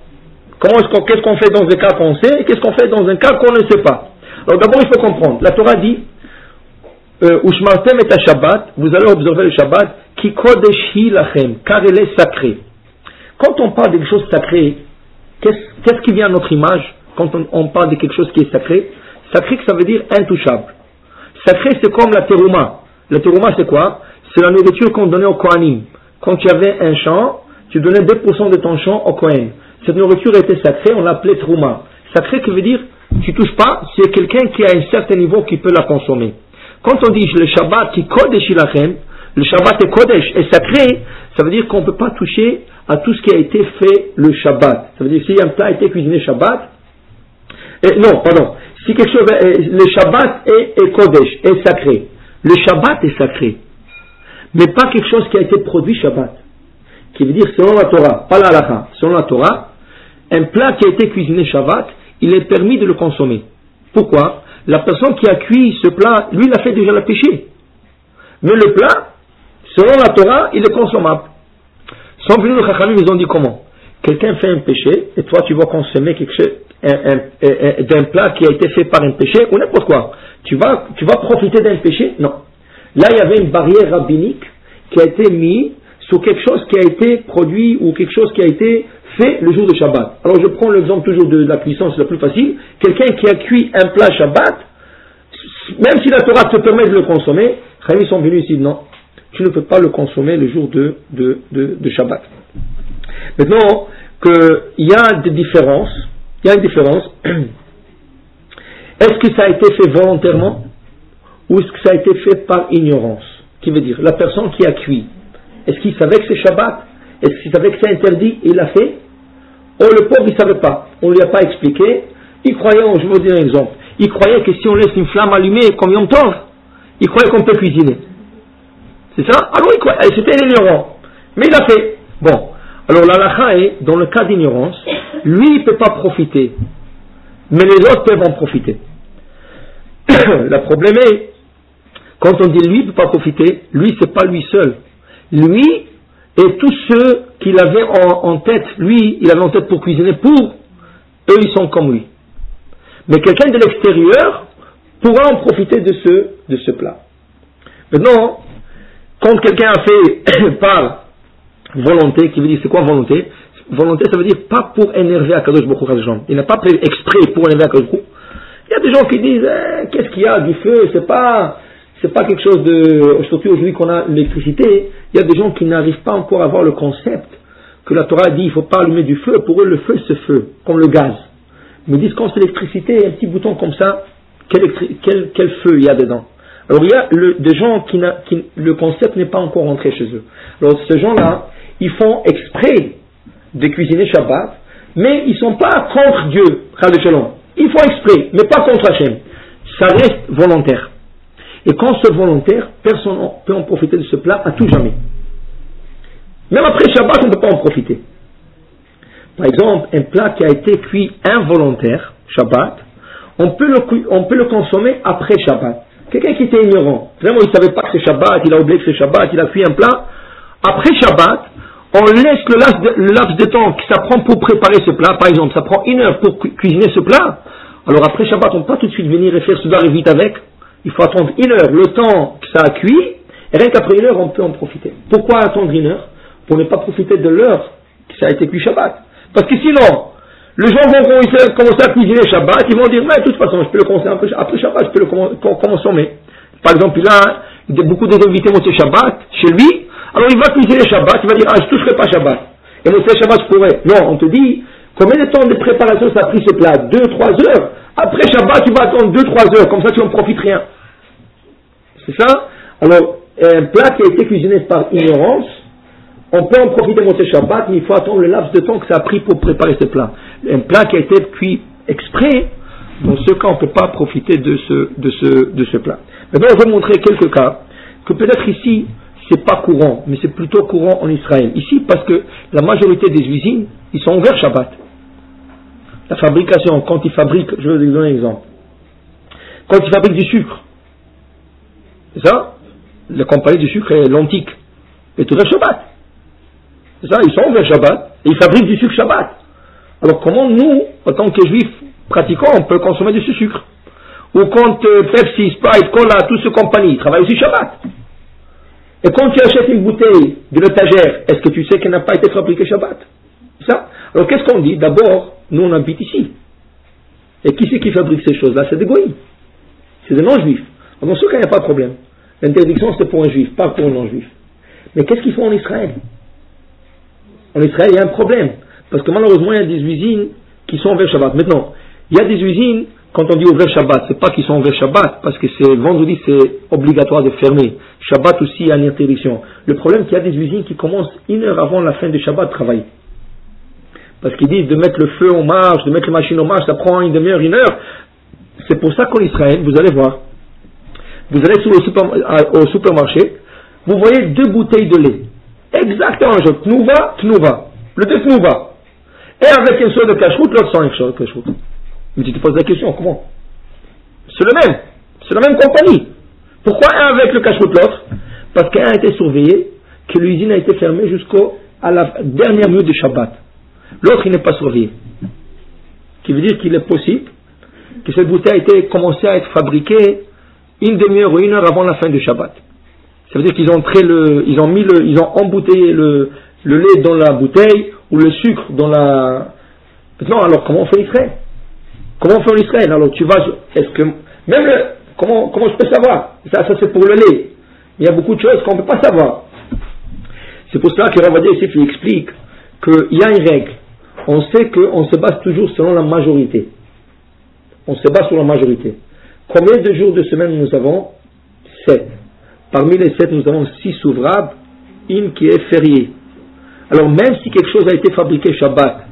Qu'est-ce qu'on fait dans des cas qu'on sait et qu'est-ce qu'on fait dans un cas qu'on ne sait pas. Alors d'abord il faut comprendre, la Torah dit Ushmartem et Shabbat, vous allez observer le Shabbat, ki kodesh hi lachem, car elle est sacrée. Quand on parle de quelque chose de sacré, qu'est-ce qui vient à notre image quand on parle de quelque chose qui est sacré? Sacré, ça veut dire intouchable. Sacré, c'est comme la terouma. La terouma, c'est quoi? C'est la nourriture qu'on donnait au Kohanim. Quand tu avais un champ, tu donnais 2% de ton champ au Kohen. Cette nourriture était sacrée, on l'appelait terouma. Sacré, qui veut dire, tu touches pas, c'est quelqu'un qui a un certain niveau qui peut la consommer. Quand on dit le Shabbat qui kodesh ilachem, le Shabbat est kodesh, est sacré, ça veut dire qu'on ne peut pas toucher à tout ce qui a été fait le Shabbat. Ça veut dire que si un plat a été cuisiné Shabbat, si quelque chose, le Shabbat est kodesh, est sacré. Le Shabbat est sacré, mais pas quelque chose qui a été produit Shabbat. Qui veut dire, selon la Torah, pas la halakha, selon la Torah, un plat qui a été cuisiné Shabbat, il est permis de le consommer. Pourquoi? La personne qui a cuit ce plat, lui, il a fait déjà le péché. Mais le plat, selon la Torah, il est consommable. Sont venus les Chachamim, ils ont dit comment? Quelqu'un fait un péché, et toi tu vas consommer quelque chose, d'un plat qui a été fait par un péché, ou n'importe quoi. Tu vas profiter d'un péché? Non. Là, il y avait une barrière rabbinique qui a été mise sur quelque chose qui a été produit ou quelque chose qui a été fait le jour de Shabbat. Alors je prends l'exemple toujours de la cuisson, c'est la plus facile. Quelqu'un qui a cuit un plat Shabbat, même si la Torah te permet de le consommer, ils sont venus ici, non, tu ne peux pas le consommer le jour de Shabbat. Maintenant, qu'il y a des différences, il y a une différence. Est-ce que ça a été fait volontairement ou est-ce que ça a été fait par ignorance? Qui veut dire, la personne qui a cuit, est-ce qu'il savait que c'est Shabbat? Est-ce qu'il savait que c'est interdit et il l'a fait? Oh, le pauvre, il ne savait pas. On ne lui a pas expliqué. Il croyait, je vais vous dire un exemple, il croyait que si on laisse une flamme allumée comme Yom Tov, il croyait qu'on peut cuisiner. C'est ça? Alors il croyait, c'était l'ignorant. Mais il l'a fait. Bon. Alors la halakha est, dans le cas d'ignorance, lui il ne peut pas profiter. Mais les autres peuvent en profiter. Le problème est, quand on dit lui il ne peut pas profiter, lui c'est pas lui seul. Lui et tous ceux qu'il avait en tête, lui il avait en tête pour cuisiner pour, eux ils sont comme lui. Mais quelqu'un de l'extérieur pourra en profiter de ce plat. Maintenant, quand quelqu'un a fait par volonté, qui veut dire c'est quoi volonté? Volonté ça veut dire pas pour énerver Akadosh Baruch Hu. Il n'a pas fait exprès pour énerver Akadosh Baruch Hu. Il y a des gens qui disent, qu'est-ce qu'il y a du feu, c'est pas quelque chose de, surtout aujourd'hui qu'on a l'électricité, il y a des gens qui n'arrivent pas encore à voir le concept que la Torah dit, il faut pas allumer du feu, pour eux le feu c'est feu, comme le gaz. Ils me disent quand c'est l'électricité, un petit bouton comme ça, quel feu il y a dedans. Alors il y a des gens qui le concept n'est pas encore rentré chez eux. Alors ces gens-là, ils font exprès de cuisiner Shabbat, mais ils sont pas contre Dieu, ils font exprès, mais pas contre Hachem. Ça reste volontaire. Et quand c'est volontaire, personne ne peut en profiter de ce plat à tout jamais. Même après Shabbat, on ne peut pas en profiter. Par exemple, un plat qui a été cuit involontaire, Shabbat, on peut le consommer après Shabbat. Quelqu'un qui était ignorant, vraiment il ne savait pas que c'est Shabbat, il a oublié que c'est Shabbat, il a cuit un plat. Après Shabbat, on laisse le laps de temps que ça prend pour préparer ce plat. Par exemple, ça prend 1 heure pour cuisiner ce plat. Alors après Shabbat, on ne peut pas tout de suite venir et faire ce et vite avec. Il faut attendre 1 heure, le temps que ça a cuit, et rien qu'après 1 heure, on peut en profiter. Pourquoi attendre 1 heure? Pour ne pas profiter de l'heure que ça a été cuit Shabbat. Parce que sinon, les gens vont commencer à cuisiner Shabbat, ils vont dire, mais de toute façon, je peux le consommer après Shabbat, je peux le consommer. Par exemple, il y a beaucoup d'invités monter Shabbat chez lui, alors il va cuisiner Shabbat, il va dire, je ne toucherai pas Shabbat. Et monter Shabbat, je pourrais. Non, on te dit, combien de temps de préparation ça a pris ce plat? 2-3 heures. Après Shabbat, tu vas attendre 2-3 heures, comme ça tu n'en profites rien. C'est ça? Alors, un plat qui a été cuisiné par ignorance, on peut en profiter monter Shabbat, mais il faut attendre le laps de temps que ça a pris pour préparer ce plat. Un plat qui a été cuit exprès, dans ce cas, on ne peut pas profiter de ce plat. Maintenant, je vais montrer quelques cas, que peut-être ici, c'est pas courant, mais c'est plutôt courant en Israël. Ici, parce que la majorité des usines, ils sont ouverts Shabbat. La fabrication, quand ils fabriquent, je vais vous donner un exemple. Quand ils fabriquent du sucre, c'est ça? La compagnie du sucre est l'antique, est ouvert Shabbat. C'est ça, ils sont ouverts Shabbat, et ils fabriquent du sucre Shabbat. Alors comment nous, en tant que juifs pratiquants, on peut consommer de ce sucre? Ou quand Pepsi, Sprite, Cola, toutes ces compagnies, ils travaillent aussi Shabbat. Et quand tu achètes une bouteille de l'étagère, est-ce que tu sais qu'elle n'a pas été fabriquée Shabbat? C'est ça? Alors qu'est-ce qu'on dit? D'abord, nous on habite ici. Et qui c'est qui fabrique ces choses-là? C'est des goïs. C'est des non-juifs. Dans ce cas, il n'y a pas de problème. L'interdiction c'est pour un juif, pas pour un non-juif. Mais qu'est-ce qu'ils font en Israël? En Israël, il y a un problème. Parce que malheureusement, il y a des usines qui sont ouvertes Shabbat. Maintenant, il y a des usines, quand on dit ouvert Shabbat, c'est pas qu'ils sont ouverts Shabbat, parce que c'est vendredi, c'est obligatoire de fermer. Shabbat aussi, il y a une interdiction. Le problème, c'est qu'il y a des usines qui commencent 1 heure avant la fin de Shabbat de travailler. Parce qu'ils disent de mettre le feu en marche, de mettre les machines en marche, ça prend 1 demi-heure, 1 heure. C'est pour ça qu'en Israël, vous allez voir, vous allez au supermarché, vous voyez 2 bouteilles de lait. Exactement, Tnuva. Le de Tnuva. Et avec un seau de cache-route, l'autre sans un seau de cache-route. Mais tu te poses la question, comment? C'est le même. C'est la même compagnie. Pourquoi un avec le cache-route, l'autre? Parce qu'un a été surveillé, que l'usine a été fermée jusqu'à la dernière minute de Shabbat. L'autre, il n'est pas surveillé. Ce qui veut dire qu'il est possible que cette bouteille a été commencée à être fabriquée 1 demi-heure ou 1 heure avant la fin du Shabbat. Ça veut dire qu'ils ont embouteillé le lait dans la bouteille ou le sucre dans la. Maintenant, alors comment on fait en Israël? Comment on fait en Israël? Alors tu vas, comment je peux savoir? Ça c'est pour le lait. Il y a beaucoup de choses qu'on ne peut pas savoir. C'est pour cela que Rav Ovadia ici explique qu'il y a une règle. On sait qu'on se base toujours selon la majorité. On se base sur la majorité. Combien de jours de semaine nous avons? 7. Parmi les 7, nous avons 6 ouvrables, une qui est fériée. Alors même si quelque chose a été fabriqué Shabbat,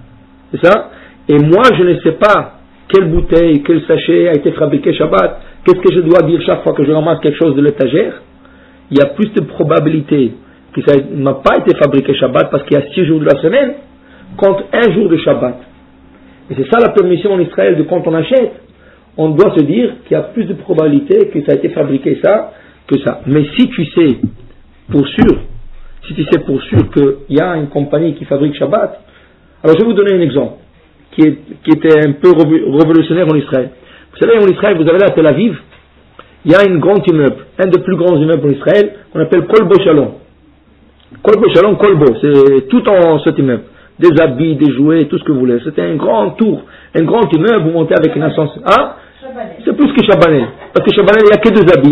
c'est ça? Et moi je ne sais pas quelle bouteille, quel sachet a été fabriqué Shabbat, qu'est-ce que je dois dire chaque fois que je ramasse quelque chose de l'étagère? Il y a plus de probabilité que ça n'a pas été fabriqué Shabbat parce qu'il y a 6 jours de la semaine contre 1 jour de Shabbat. Et c'est ça la permission en Israël de quand on achète. On doit se dire qu'il y a plus de probabilité que ça a été fabriqué ça que ça. Mais si tu sais pour sûr qu'il y a une compagnie qui fabrique Shabbat, alors je vais vous donner un exemple qui était un peu révolutionnaire en Israël. Vous savez, en Israël, vous avez là à Tel Aviv, il y a un grand immeuble, un des plus grands immeubles en Israël, qu'on appelle Kolbo Shalom. Kolbo Shalom, Kolbo, c'est tout en cet immeuble. Des habits, des jouets, tout ce que vous voulez. C'était un grand tour, un grand immeuble, vous montez avec une ascenseur. Ah? C'est plus que Chabanel. Parce que Chabanel, il n'y a que 2 habits.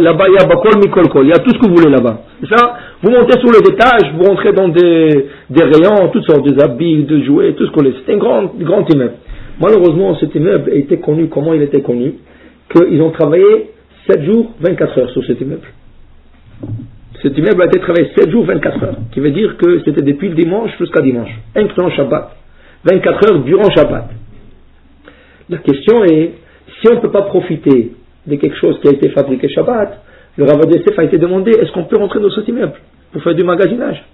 Là-bas, il y a Bakol, Mikol, Kol. Il y a tout ce que vous voulez là-bas. C'est ça? Vous montez sur les étages, vous rentrez dans des rayons, toutes sortes de habits, de jouets, tout ce qu'on laisse. C'est un grand immeuble. Malheureusement, cet immeuble était connu. Comment il était connu? Qu'ils ont travaillé 7 jours, 24 heures sur cet immeuble. Cet immeuble a été travaillé 7 jours, 24 heures. Qui veut dire que c'était depuis le dimanche jusqu'à dimanche. Incluant Shabbat. 24 heures durant Shabbat. La question est, si on ne peut pas profiter de quelque chose qui a été fabriqué Shabbat, le Rav Yosef a été demandé, est-ce qu'on peut rentrer dans cet immeuble pour faire du magasinage?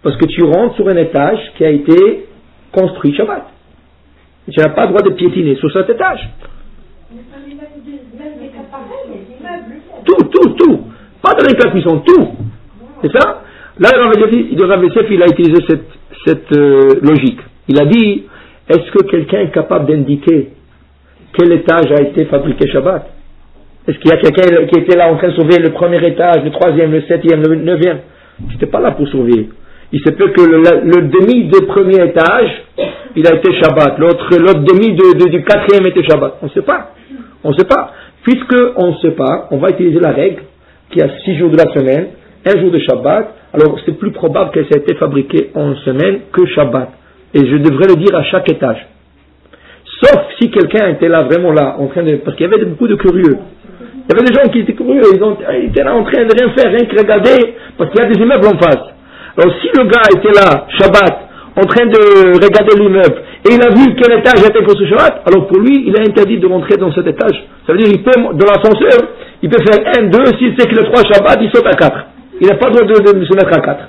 Parce que tu rentres sur un étage qui a été construit Shabbat. Et tu n'as pas le droit de piétiner sur cet étage. Tout. Pas de la cuisson, tout. C'est ça? Là, le Rav Yosef, il a utilisé cette logique. Il a dit, est-ce que quelqu'un est capable d'indiquer quel étage a été fabriqué Shabbat? Est-ce qu'il y a quelqu'un qui était là en train de surveiller le premier étage, le 3e, le 7e, le 9e? Tu n'étais pas là pour surveiller. Il se peut que le demi de premier étage, il a été Shabbat. L'autre demi du 4e était Shabbat. On ne sait pas. Puisque on ne sait pas, on va utiliser la règle qu'il y a 6 jours de la semaine, un jour de Shabbat. Alors c'est plus probable que ça ait été fabriqué en semaine que Shabbat. Et je devrais le dire à chaque étage. Sauf si quelqu'un était là, vraiment là, en train de... Parce qu'il y avait beaucoup de curieux. Il y avait des gens qui étaient curieux, ils étaient là en train de rien faire, rien que regarder, parce qu'il y a des immeubles en face. Alors si le gars était là, Shabbat, en train de regarder l'immeuble, et il a vu quel étage était construit Shabbat, alors pour lui, il est interdit de rentrer dans cet étage. Ça veut dire qu'il peut, dans l'ascenseur, il peut faire 1, 2, s'il sait qu'il est 3 Shabbat, il saute à 4. Il n'a pas le droit de se mettre à 4.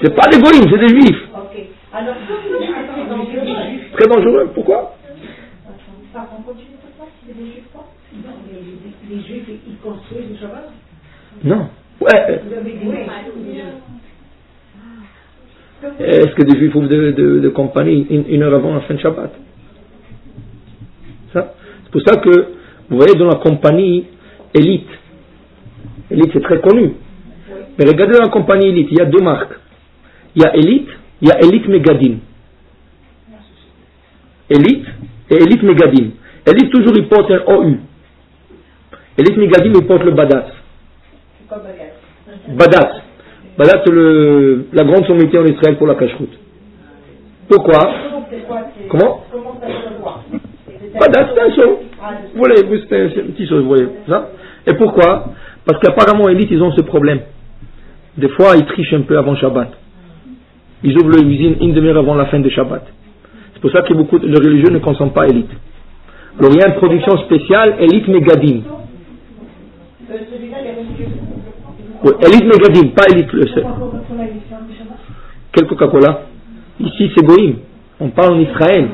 C'est pas des goïms, c'est des juifs. Ok. Alors, c'est très dangereux. Pourquoi? On continue de faire si c'est des juifs pas? Non, mais les juifs, ils construisent le Shabbat? Non. Ouais. Vous avez dit Est-ce que des juifs ouvrent de compagnie une heure avant la fin de Shabbat? Ça? C'est pour ça que, vous voyez, dans la compagnie élite c'est très connu. Mais regardez dans la compagnie élite, il y a 2 marques. Il y a Elite Megadim. Elite et Elite Megadim. Elite toujours il porte un OU. Elite Megadim il porte le Badas. C'est quoi Badas? Badas c'est la grande sommité en Israël pour la cacheroute. Pourquoi? Comment Comment ça se voit? Badas c'est un saut. Vous voyez, c'est un petit saut, vous voyez ça? Et pourquoi? Parce qu'apparemment Elite ils ont ce problème. Des fois ils trichent un peu avant Shabbat. Ils ouvrent leur usine une demi-heure avant la fin de Shabbat. C'est pour ça que beaucoup de religieux ne consomment pas Élite. Alors il y a une production spéciale, Élite Megadim. Oui, Élite Megadim, pas Élite. Quel Coca-Cola? Ici c'est Goïm. On parle en Israël.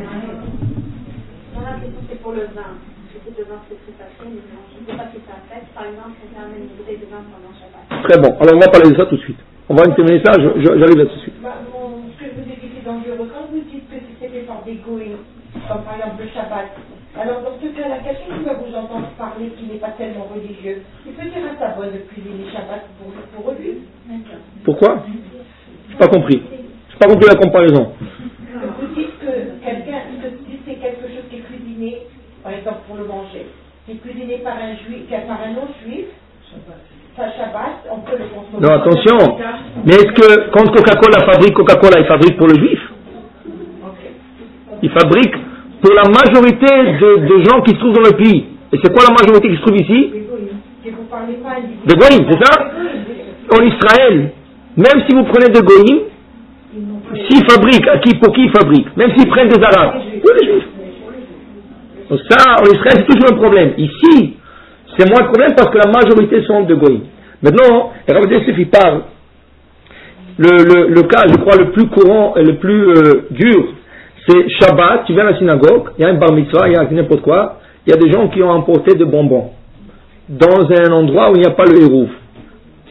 C'est pour le vin. Je sais que le vin c'est très facile, mais je ne sais pas si ça affecte. Par exemple, on fait une bouteille de vin pendant Shabbat. Très bon. Alors on va parler de ça tout de suite. On va terminer ça, j'arrive là tout de suite. Ce que je vous ai dit c'est dangereux. Quand vous dites que c'était fait par des goïms, comme par exemple le Shabbat, alors dans ce cas-là, quelqu'un qui va vous entendre parler qui n'est pas tellement religieux, il peut dire à sa voix de cuisiner Shabbat pour lui. Pourquoi? Je n'ai pas compris. Je n'ai pas compris la comparaison. Vous dites que quelqu'un, si c'est quelque chose qui est cuisiné, par exemple pour le manger, qui est cuisiné par un juif, par un non-juif, Shabbat, on peut le consommer. Non, attention. Mais est-ce que quand Coca-Cola, il fabrique pour le juif? Il fabrique pour la majorité de gens qui se trouvent dans le pays. Et c'est quoi la majorité qui se trouve ici? Des goïms, c'est ça? En Israël, même si vous prenez des goïms, s'ils fabriquent, pour qui ils fabriquent? Même s'ils prennent des arabes, pour les juifs. Donc ça, en Israël, c'est toujours un problème. Ici, c'est moins de problème parce que la majorité sont de goïms. Maintenant, Rav Yosef il parle. Le cas, je crois, le plus courant et le plus dur, c'est Shabbat, tu viens à la synagogue, il y a un bar mitzvah, il y a n'importe quoi, il y a des gens qui ont emporté de bonbons dans un endroit où il n'y a pas le hérouf.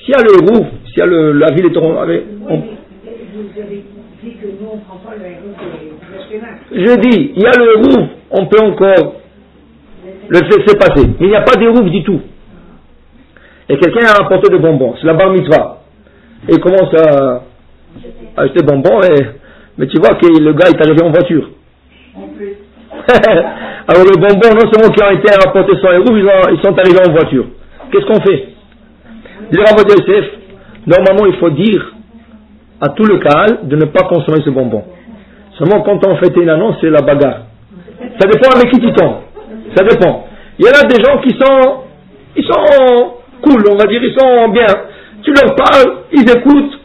S'il y a le hérouf, s'il y a la ville est vous avez dit que nous on ne prend pas le hérouf des je dis, il y a le hérouf, on peut encore le laisser passer. Mais il n'y a pas d'hérouf du tout. Et quelqu'un a apporté des bonbons, c'est la bar mitzvah. Et il commence à acheter des bonbons, mais tu vois que le gars est arrivé en voiture. En plus. Alors le bonbon, non seulement qui ont été rapportés sur les roues, ils sont arrivés en voiture. Qu'est-ce qu'on fait? Le Rav Yosef, normalement il faut dire à tout le Kahal de ne pas consommer ce bonbon. Seulement quand on fait une annonce, c'est la bagarre. Ça dépend avec qui tu tombes. Ça dépend. Il y en a des gens qui sont cool, on va dire, ils sont bien. Tu leur parles, ils écoutent.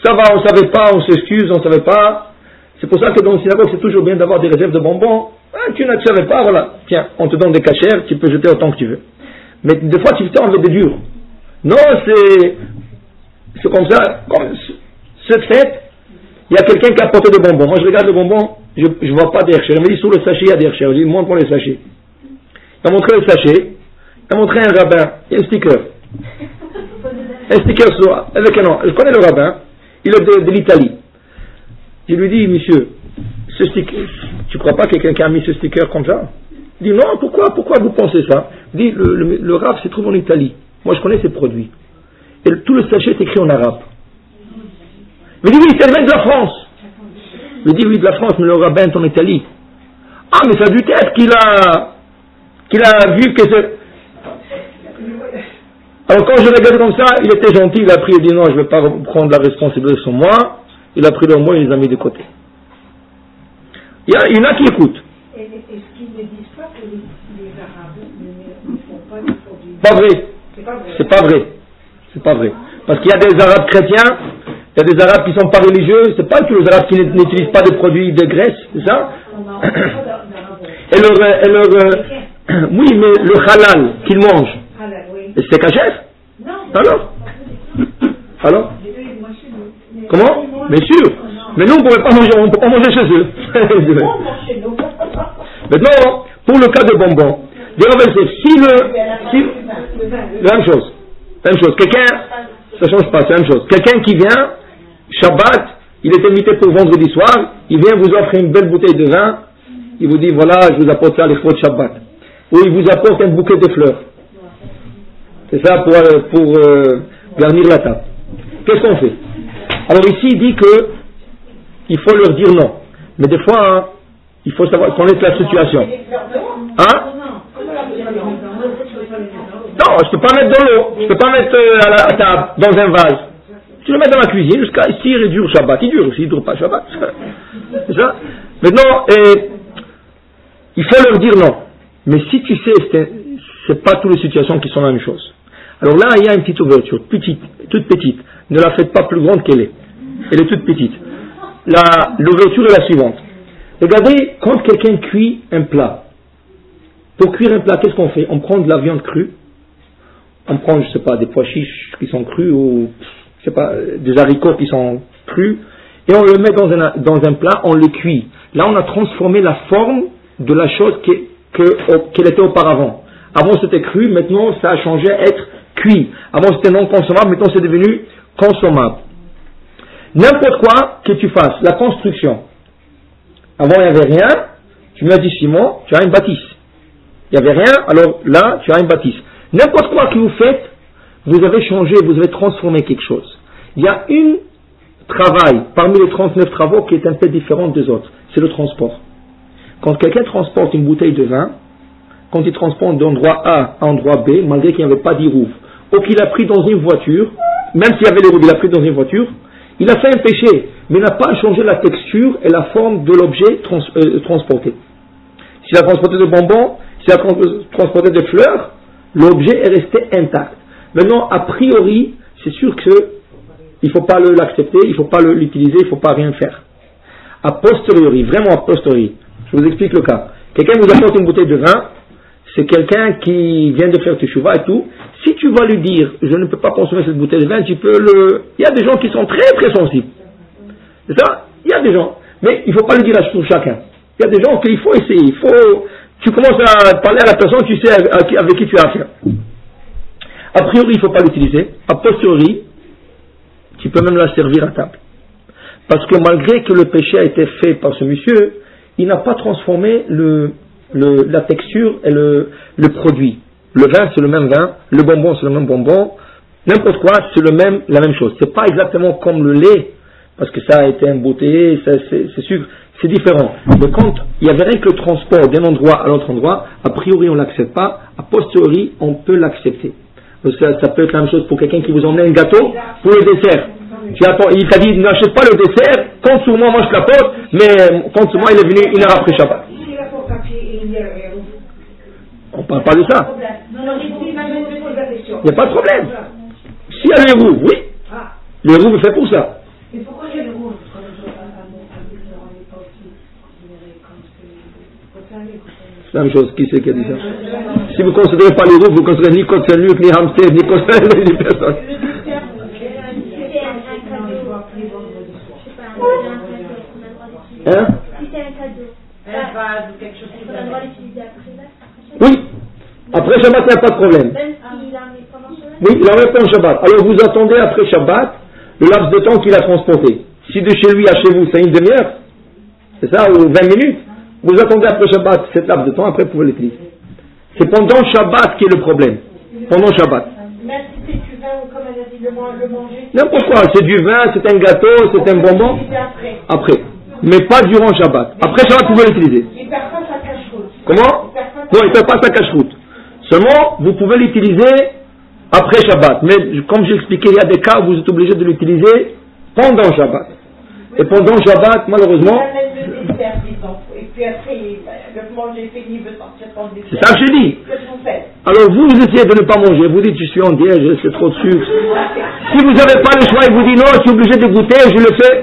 Ça va, on ne savait pas, on s'excuse, on ne savait pas. C'est pour ça que dans le synagogue, c'est toujours bien d'avoir des réserves de bonbons. Ah, tu ne savais pas, voilà. Tiens, on te donne des cachères, tu peux jeter autant que tu veux. Mais des fois, tu t'en avec des durs. Non, c'est comme ça. Comme cette fête, il y a quelqu'un qui a apporté des bonbons. Moi, je regarde le bonbon, je ne vois pas des herchers. Il me dit, sous le sachet, il y a des herchers. Je dis, montre-moi les sachets. Il a montré le sachet. Il a montré un rabbin et un sticker. Un sticker avec un nom. Je connais le rabbin. Il est de l'Italie. Je lui dis, monsieur, ce sticker, tu ne crois pas que quelqu'un a mis ce sticker comme ça? Il dit, non, pourquoi vous pensez ça? Il dit, le raf se trouve en Italie. Moi, je connais ces produits. Et tout le sachet est écrit en arabe. Il me dit, oui, c'est le mec de la France. Je lui dis, oui, de la France, mais le rabbin est en Italie. Ah, mais ça a dû être qu'il a vu que c'est... Alors quand je regardais comme ça, il était gentil, il a pris, il dit non, je ne vais pas prendre la responsabilité sur moi. Il a pris le mot et il les a mis de côté. Il y en a qui écoutent. Est-ce qu'ils ne disent pas que les Arabes ne font pas de produits? Pas vrai. C'est pas vrai. C'est pas vrai. Parce qu'il y a des Arabes chrétiens, il y a des Arabes qui ne sont pas religieux, c'est pas tous les Arabes qui n'utilisent pas de produits de graisse, c'est ça? Oui, mais le halal qu'ils mangent, c'est cachère? Alors? Comment? Bien sûr. Mais nous, on ne peut pas manger chez eux. Maintenant, pour le cas de bonbons, la même chose. Quelqu'un, ça change pas, c'est la même chose. Quelqu'un qui vient, Shabbat, il est invité pour vendredi soir, il vient vous offrir une belle bouteille de vin, il vous dit voilà, je vous apporte ça les fêtes de Shabbat. Ou il vous apporte un bouquet de fleurs. C'est ça pour garnir la table. Qu'est-ce qu'on fait? Alors ici, il dit que il faut leur dire non. Mais des fois, hein, il faut savoir connaître la situation. Hein? Non, je ne peux pas mettre dans l'eau. Je ne peux pas mettre à la table, dans un vase. Tu le mets dans la cuisine jusqu'à s'il il dure Shabbat. Il dure, s'il ne dure pas Shabbat. C'est ça? Maintenant, il faut leur dire non. Mais si tu sais, c'est pas toutes les situations qui sont la même chose. Alors là, il y a une petite ouverture, toute petite. Ne la faites pas plus grande qu'elle est. Elle est toute petite. L'ouverture est la suivante. Regardez, quand quelqu'un cuit un plat, pour cuire un plat, qu'est-ce qu'on fait? On prend de la viande crue, on prend, je sais pas, des pois chiches qui sont crus, ou, je sais pas, des haricots qui sont crus, et on le met dans un plat, on le cuit. Là, on a transformé la forme de la chose qu'elle était auparavant. Avant, c'était cru, maintenant, ça a changé à être cuit. Avant, c'était non consommable, maintenant, c'est devenu consommable. N'importe quoi que tu fasses, la construction. Avant, il n'y avait rien, tu mets du ciment, tu as une bâtisse. Il n'y avait rien, alors là, tu as une bâtisse. N'importe quoi que vous faites, vous avez changé, vous avez transformé quelque chose. Il y a un travail, parmi les 39 travaux, qui est un peu différent des autres. C'est le transport. Quand quelqu'un transporte une bouteille de vin, quand il transporte d'endroit A à endroit B, malgré qu'il n'y avait pas d'Irouv, ou qu'il a pris dans une voiture, même s'il y avait l'Irouv, il a pris dans une voiture, il a fait un péché, mais il n'a pas changé la texture et la forme de l'objet transporté. S'il a transporté des bonbons, s'il a transporté des fleurs, l'objet est resté intact. Maintenant, a priori, c'est sûr qu'il ne faut pas l'accepter, il ne faut pas l'utiliser, il ne faut pas rien faire. A posteriori, vraiment a posteriori, je vous explique le cas. Quelqu'un vous apporte une bouteille de vin, c'est quelqu'un qui vient de faire teshuva et tout. Si tu vas lui dire, je ne peux pas consommer cette bouteille de vin, tu peux il y a des gens qui sont très très sensibles. C'est ça? Il y a des gens. Mais il ne faut pas le dire à chacun. Il y a des gens qu'il faut essayer. Tu commences à parler à la personne, tu sais avec qui tu as affaire. A priori, il ne faut pas l'utiliser. A posteriori, tu peux même la servir à table. Parce que malgré que le péché a été fait par ce monsieur, il n'a pas transformé la texture et le produit. Le vin, c'est le même vin. Le bonbon, c'est le même bonbon. N'importe quoi, c'est la même chose. C'est pas exactement comme le lait, parce que ça a été embouteillé, c'est sûr. c'est différent. Mais quand il y avait rien que le transport d'un endroit à l'autre endroit, a priori on l'accepte pas, a posteriori on peut l'accepter. Ça peut être la même chose pour quelqu'un qui vous emmène un gâteau pour le dessert. Il t'a dit n'achète pas le dessert, compte sur moi, moi je capote, mais compte sur moi, il est venu une heure après Shabbat. On ne parle pas de ça. Il n'y a pas de problème. S'il y a le héros, oui. Le héros est fait pour ça. Mais pourquoi il y a le rouge? C'est la même chose. Qui c'est qui a dit ça? Si vous ne considérez pas les roues, vous ne considérez ni Kotzenluk, ni Hamster, ni Kotzenluk, ni personne. Hein? Si c'est un cadeau, Un vase ou quelque chose on a le droit d'utiliser après. Oui. Après Shabbat, il n'y a pas de problème. Même s'il a mis pendant Shabbat. Oui, il en met pendant Shabbat. Alors vous attendez après Shabbat le laps de temps qu'il a transporté. Si de chez lui à chez vous, c'est une demi-heure, c'est ça, ou 20 minutes, vous attendez après Shabbat cet laps de temps, après vous pouvez l'utiliser. C'est pendant Shabbat qui est le problème. Pendant Shabbat. Même si c'est du vin ou comme elle a dit, le manger. N'importe quoi, c'est du vin, c'est un gâteau, c'est un bonbon. Après. Mais pas durant Shabbat. Après Shabbat, vous pouvez l'utiliser. Il ne perd pas sa cache-route. Comment? Non, il ne perd pas sa cache-route. Seulement, vous pouvez l'utiliser après Shabbat. Mais comme j'ai expliqué, il y a des cas où vous êtes obligé de l'utiliser pendant Shabbat. Et pendant Shabbat, malheureusement... Il le dessert, disons. Et puis après, le manger fini, il veut sortir son dessert. C'est ça que je dis. Qu'est-ce que vous faites? Alors vous essayez de ne pas manger. Vous dites, je suis en diète, c'est trop de sucre. Si vous n'avez pas le choix, il vous dit, non, je suis obligé de goûter, je le fais.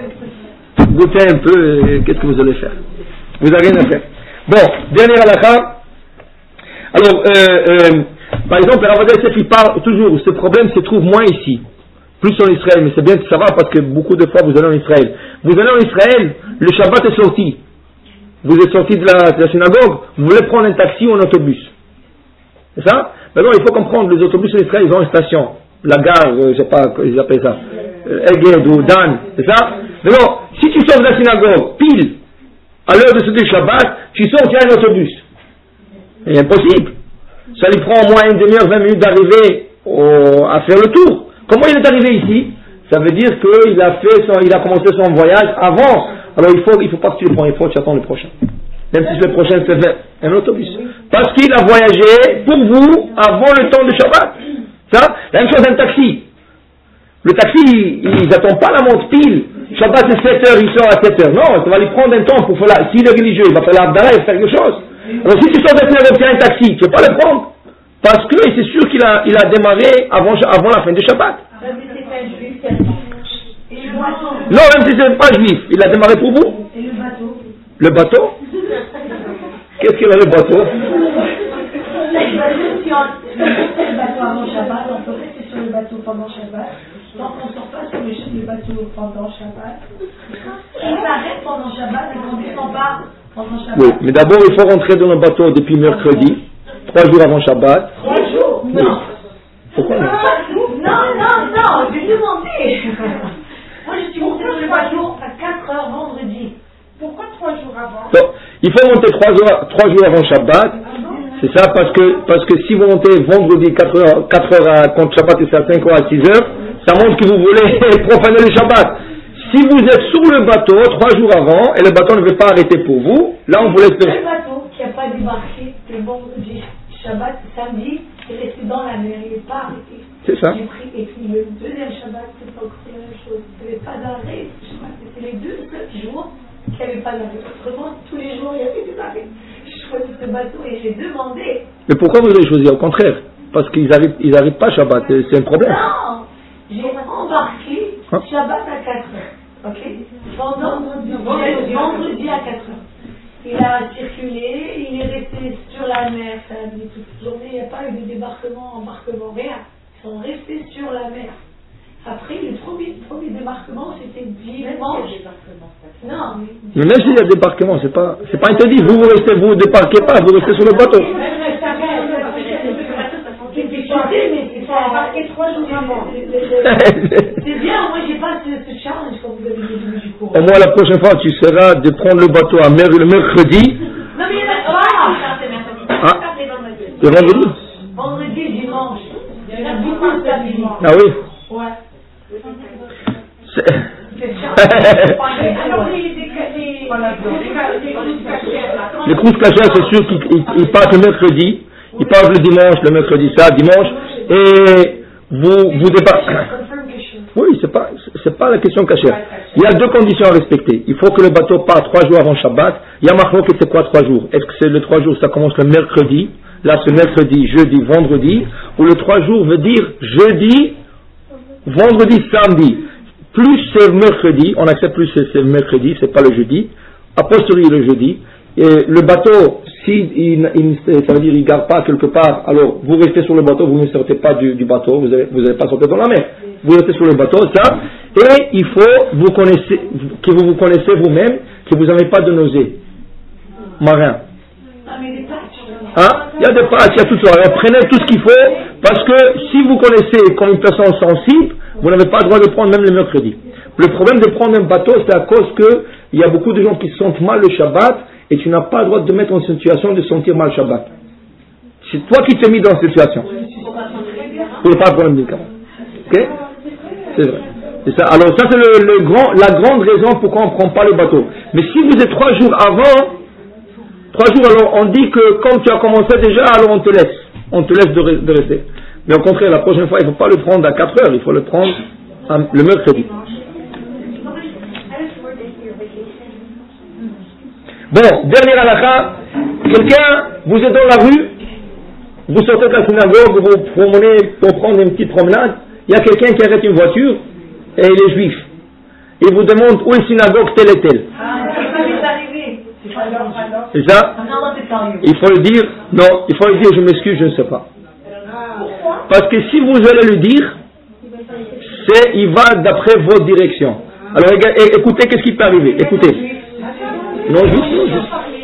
Goûtez un peu, qu'est-ce que vous allez faire? Vous n'avez rien à faire. Bon, dernier halakha. Alors, par exemple, Rav Yosef, il parle toujours, ce problème se trouve moins ici, plus en Israël, mais c'est bien que ça va parce que beaucoup de fois vous allez en Israël. Vous allez en Israël, le Shabbat est sorti. Vous êtes sorti de la synagogue, vous voulez prendre un taxi ou un autobus. C'est ça? Maintenant, il faut comprendre, les autobus en Israël, ils ont une station. La gare, je ne sais pas, ils appellent ça. Eged ou Dan, c'est ça? Maintenant, si tu sors de la synagogue, pile, à l'heure de ce du Shabbat, tu sors, tu as un autobus. C'est impossible. Ça lui prend au moins une demi-heure, 20 minutes d'arriver à faire le tour. Comment il est arrivé ici? Ça veut dire qu'il a commencé son voyage avant. Alors il faut pas que tu le prends, il faut que tu attends le prochain. Même si le prochain c'est un autobus. Parce qu'il a voyagé pour vous avant le temps de Shabbat. Ça, la même chose un taxi. Le taxi, ils n'attendent pas la montre pile. Shabbat c'est 7h, il sort à 7h. Non, ça va lui prendre un temps pour faire la... S'il est religieux, il va faire l'Abdallah, il va faire quelque chose. Alors si tu sors de la synagogue, un taxi, tu ne peux pas le prendre. Parce que c'est sûr qu'il a démarré avant la fin de Shabbat. Non, même si c'est pas juif, il a démarré pour vous. Et le bateau? Le bateau? Qu'est-ce qu'il a le bateau? Si on fait le bateau avant Shabbat, on peut rester sur le bateau pendant Shabbat. Tant qu'on ne sort pas sur le bateau pendant Shabbat. Il s'arrête pendant Shabbat et qu'on descend pas pendant Shabbat. Oui, mais d'abord il faut rentrer dans le bateau depuis mercredi, 3 jours avant Shabbat. 3 jours? Oui. Non. Pourquoi non? Non, j'ai demandé. Moi je suis montée sur le bateau à 4h vendredi. Pourquoi 3 jours avant? Donc, il faut monter 3 jours avant Shabbat. C'est ça, parce que si vous montez vendredi 4h quand Shabbat est à 5h à 6h, ça montre que vous voulez profaner le Shabbat. Si vous êtes sur le bateau 3 jours avant et le bateau ne veut pas arrêter pour vous, là on vous laisse le... Le bateau qui n'a pas débarqué le vendredi Shabbat, samedi, est resté dans la mer, il n'est pas arrêté. C'est ça. J'ai pris, et puis le deuxième Shabbat, c'est pas la même chose. Il n'y avait pas d'arrêt. C'était les 2 seuls jours qu'il n'y avait pas d'arrêt. Autrement, tous les jours, il y avait des arrêts. J'ai choisi ce bateau et j'ai demandé. Mais pourquoi vous avez choisi? Au contraire, parce qu'ils n'arrivent pas Shabbat, c'est un problème. Non, j'ai embarqué Shabbat à 4h. Ok? Pendant vendredi à 4h. Il a circulé, il est resté sur la mer samedi toute la journée, il n'y a pas eu de débarquement, embarquement, rien. Ils sont restés sur la mer. Après, le premier débarquement, c'était dimanche. Non, mais même s'il y a débarquement, c'est pas interdit. Vous ne débarquez pas, vous restez sur le bateau. Il faut embarquer 3 jours avant. C'est bien, moi j'ai pas ce challenge quand vous avez dit du courant. Au moins la prochaine fois, tu seras de prendre le bateau le mercredi. Non mais il y en a Ah, le vendredi. Vendredi, dimanche. Il y en a beaucoup de samedi. Ah oui. Ouais. C'est... Alors Les croûtes cachères, c'est sûr qu'ils partent le mercredi, ils partent le dimanche, le mercredi, ça, dimanche, et vous dépassez. Oui, c'est pas la question cachère. Il y a deux conditions à respecter. Il faut que le bateau parte 3 jours avant Shabbat. Il y a marqué que c'est quoi 3 jours? Est-ce que c'est le 3 jours, ça commence le mercredi? Là, c'est mercredi, jeudi, vendredi. Ou le 3 jours veut dire jeudi, vendredi, samedi. Plus c'est mercredi, on accepte plus c'est mercredi, c'est pas le jeudi. A posteriori le jeudi. Et le bateau, si ça veut dire il garde pas quelque part, alors vous restez sur le bateau, vous ne sortez pas du bateau, vous n'allez pas sortir dans la mer. Vous restez sur le bateau, ça. Et il faut que vous vous connaissez vous-même, que vous n'avez pas de nausée. Marin. Hein? Il y a des patchs, il y a tout ça. Alors prenez tout ce qu'il faut, parce que si vous connaissez comme une personne sensible, vous n'avez pas le droit de prendre même le mercredi. Le problème de prendre un bateau, c'est à cause que il y a beaucoup de gens qui sentent mal le Shabbat, et tu n'as pas le droit de te mettre en situation de sentir mal le Shabbat. C'est toi qui t'es mis dans cette situation. Pour pas prendre un médicament. Ok? C'est vrai. C'est ça. Alors ça c'est la grande raison pourquoi on ne prend pas le bateau. Mais si vous êtes 3 jours avant, 3 jours, alors on dit que comme tu as commencé déjà, alors on te laisse. On te laisse de rester. Mais au contraire, la prochaine fois, il ne faut pas le prendre à 4 heures, il faut le prendre le mercredi. Bon, dernière halakha, quelqu'un, vous êtes dans la rue, vous sortez de la synagogue, vous vous promenez pour prendre une petite promenade, il y a quelqu'un qui arrête une voiture, et il est juif. Il vous demande où est la synagogue telle et telle. C'est ça? Il faut le dire, non, il faut le dire, je m'excuse, je ne sais pas. Parce que si vous allez le dire, il va d'après votre direction. Alors écoutez, qu'est-ce qui peut arriver? Écoutez. Non, juste.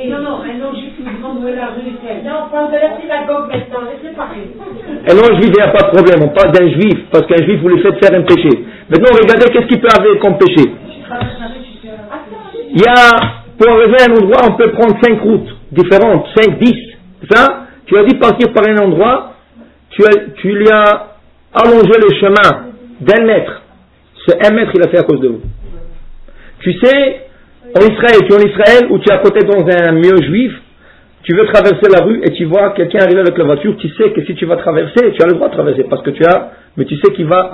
Non, un non-juif qui nous demande où est la rue telle. Non, on parle de la synagogue maintenant, laissez parler. Un non-juif, il n'y a pas de problème, on parle d'un juif, parce qu'un juif, vous lui faites faire un péché. Maintenant, regardez qu'est-ce qui peut arriver comme péché. Il y a, pour arriver à un endroit, on peut prendre 5 routes différentes, 5, 10. Ça, tu as dit partir par un endroit, tu lui as allongé le chemin d'1 mètre. Ce 1 mètre, il a fait à cause de vous. Tu sais, en Israël, tu es en Israël ou tu es à côté dans un milieu juif, tu veux traverser la rue et tu vois quelqu'un arriver avec la voiture, tu sais que si tu vas traverser, tu as le droit de traverser parce que mais tu sais qu'il va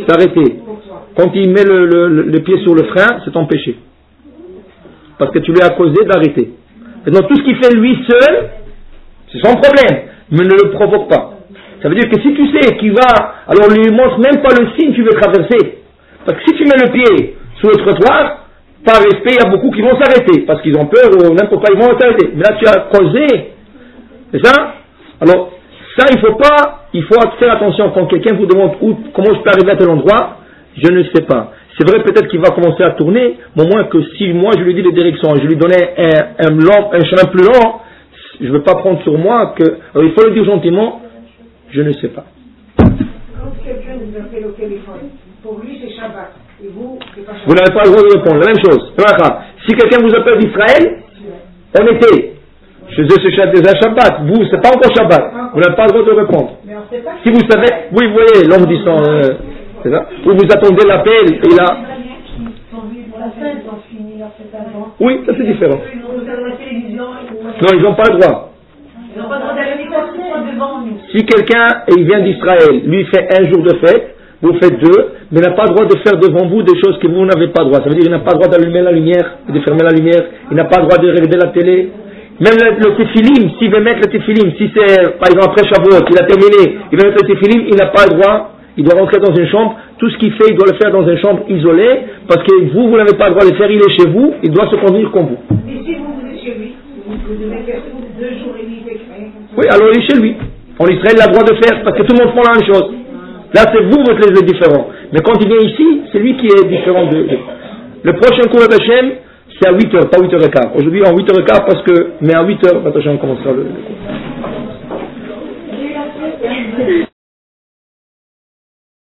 s'arrêter. Quand il met le pied sur le frein, c'est ton péché. Parce que tu lui as causé d'arrêter. Maintenant, tout ce qu'il fait lui seul, c'est son problème, mais ne le provoque pas. Ça veut dire que si tu sais qu'il va, alors lui montre même pas le signe que tu veux traverser. Parce que si tu mets le pied sur le trottoir, par respect, il y a beaucoup qui vont s'arrêter, parce qu'ils ont peur ou n'importe quoi, ils vont s'arrêter. Mais là, tu as causé. C'est ça? Alors, ça, il faut faire attention quand quelqu'un vous demande comment je peux arriver à tel endroit, je ne sais pas. C'est vrai, peut-être qu'il va commencer à tourner, mais au moins que si moi je lui dis les directions, je lui donnais un chemin plus long, je ne veux pas prendre sur moi que, alors il faut le dire gentiment, je ne sais pas. Quand quelqu'un nous appelle au téléphone, pour lui c'est Shabbat. Vous n'avez pas le droit de répondre. La même chose. Si quelqu'un vous appelle d'Israël, en été, je faisais ce Shabbat. Vous, c'est pas encore Shabbat. Vous n'avez pas le droit de répondre. Si vous savez, oui, vous voyez, l'homme dit son, c'est ça? Ou vous attendez l'appel et là. Oui, ça c'est différent. Non, ils n'ont pas le droit. Si quelqu'un, il vient d'Israël, lui fait 1 jour de fête, vous faites 2, mais il n'a pas le droit de faire devant vous des choses que vous n'avez pas le droit. Ça veut dire qu'il n'a pas le droit d'allumer la lumière, de fermer la lumière, il n'a pas le droit de regarder la télé. Même le téphilim, s'il veut mettre le téphilim, si c'est, par exemple, après Shavuot, il a terminé, il veut mettre le téphilim, il n'a pas le droit, il doit rentrer dans une chambre, tout ce qu'il fait, il doit le faire dans une chambre isolée, parce que vous n'avez pas le droit de le faire, il est chez vous, il doit se conduire comme vous. Mais si vous êtes chez lui, vous devez faire 2 jours et demi d'expérience. Oui, alors il est chez lui. En Israël, il a le droit de faire, parce que tout le monde font la même chose. Là, c'est vous, votre les différents. Mais quand il vient ici, c'est lui qui est différent de. Le prochain cours d'Hachem, c'est à 8h, pas 8h15. Aujourd'hui, en 8h15, mais à 8h, Hachem commencera le cours.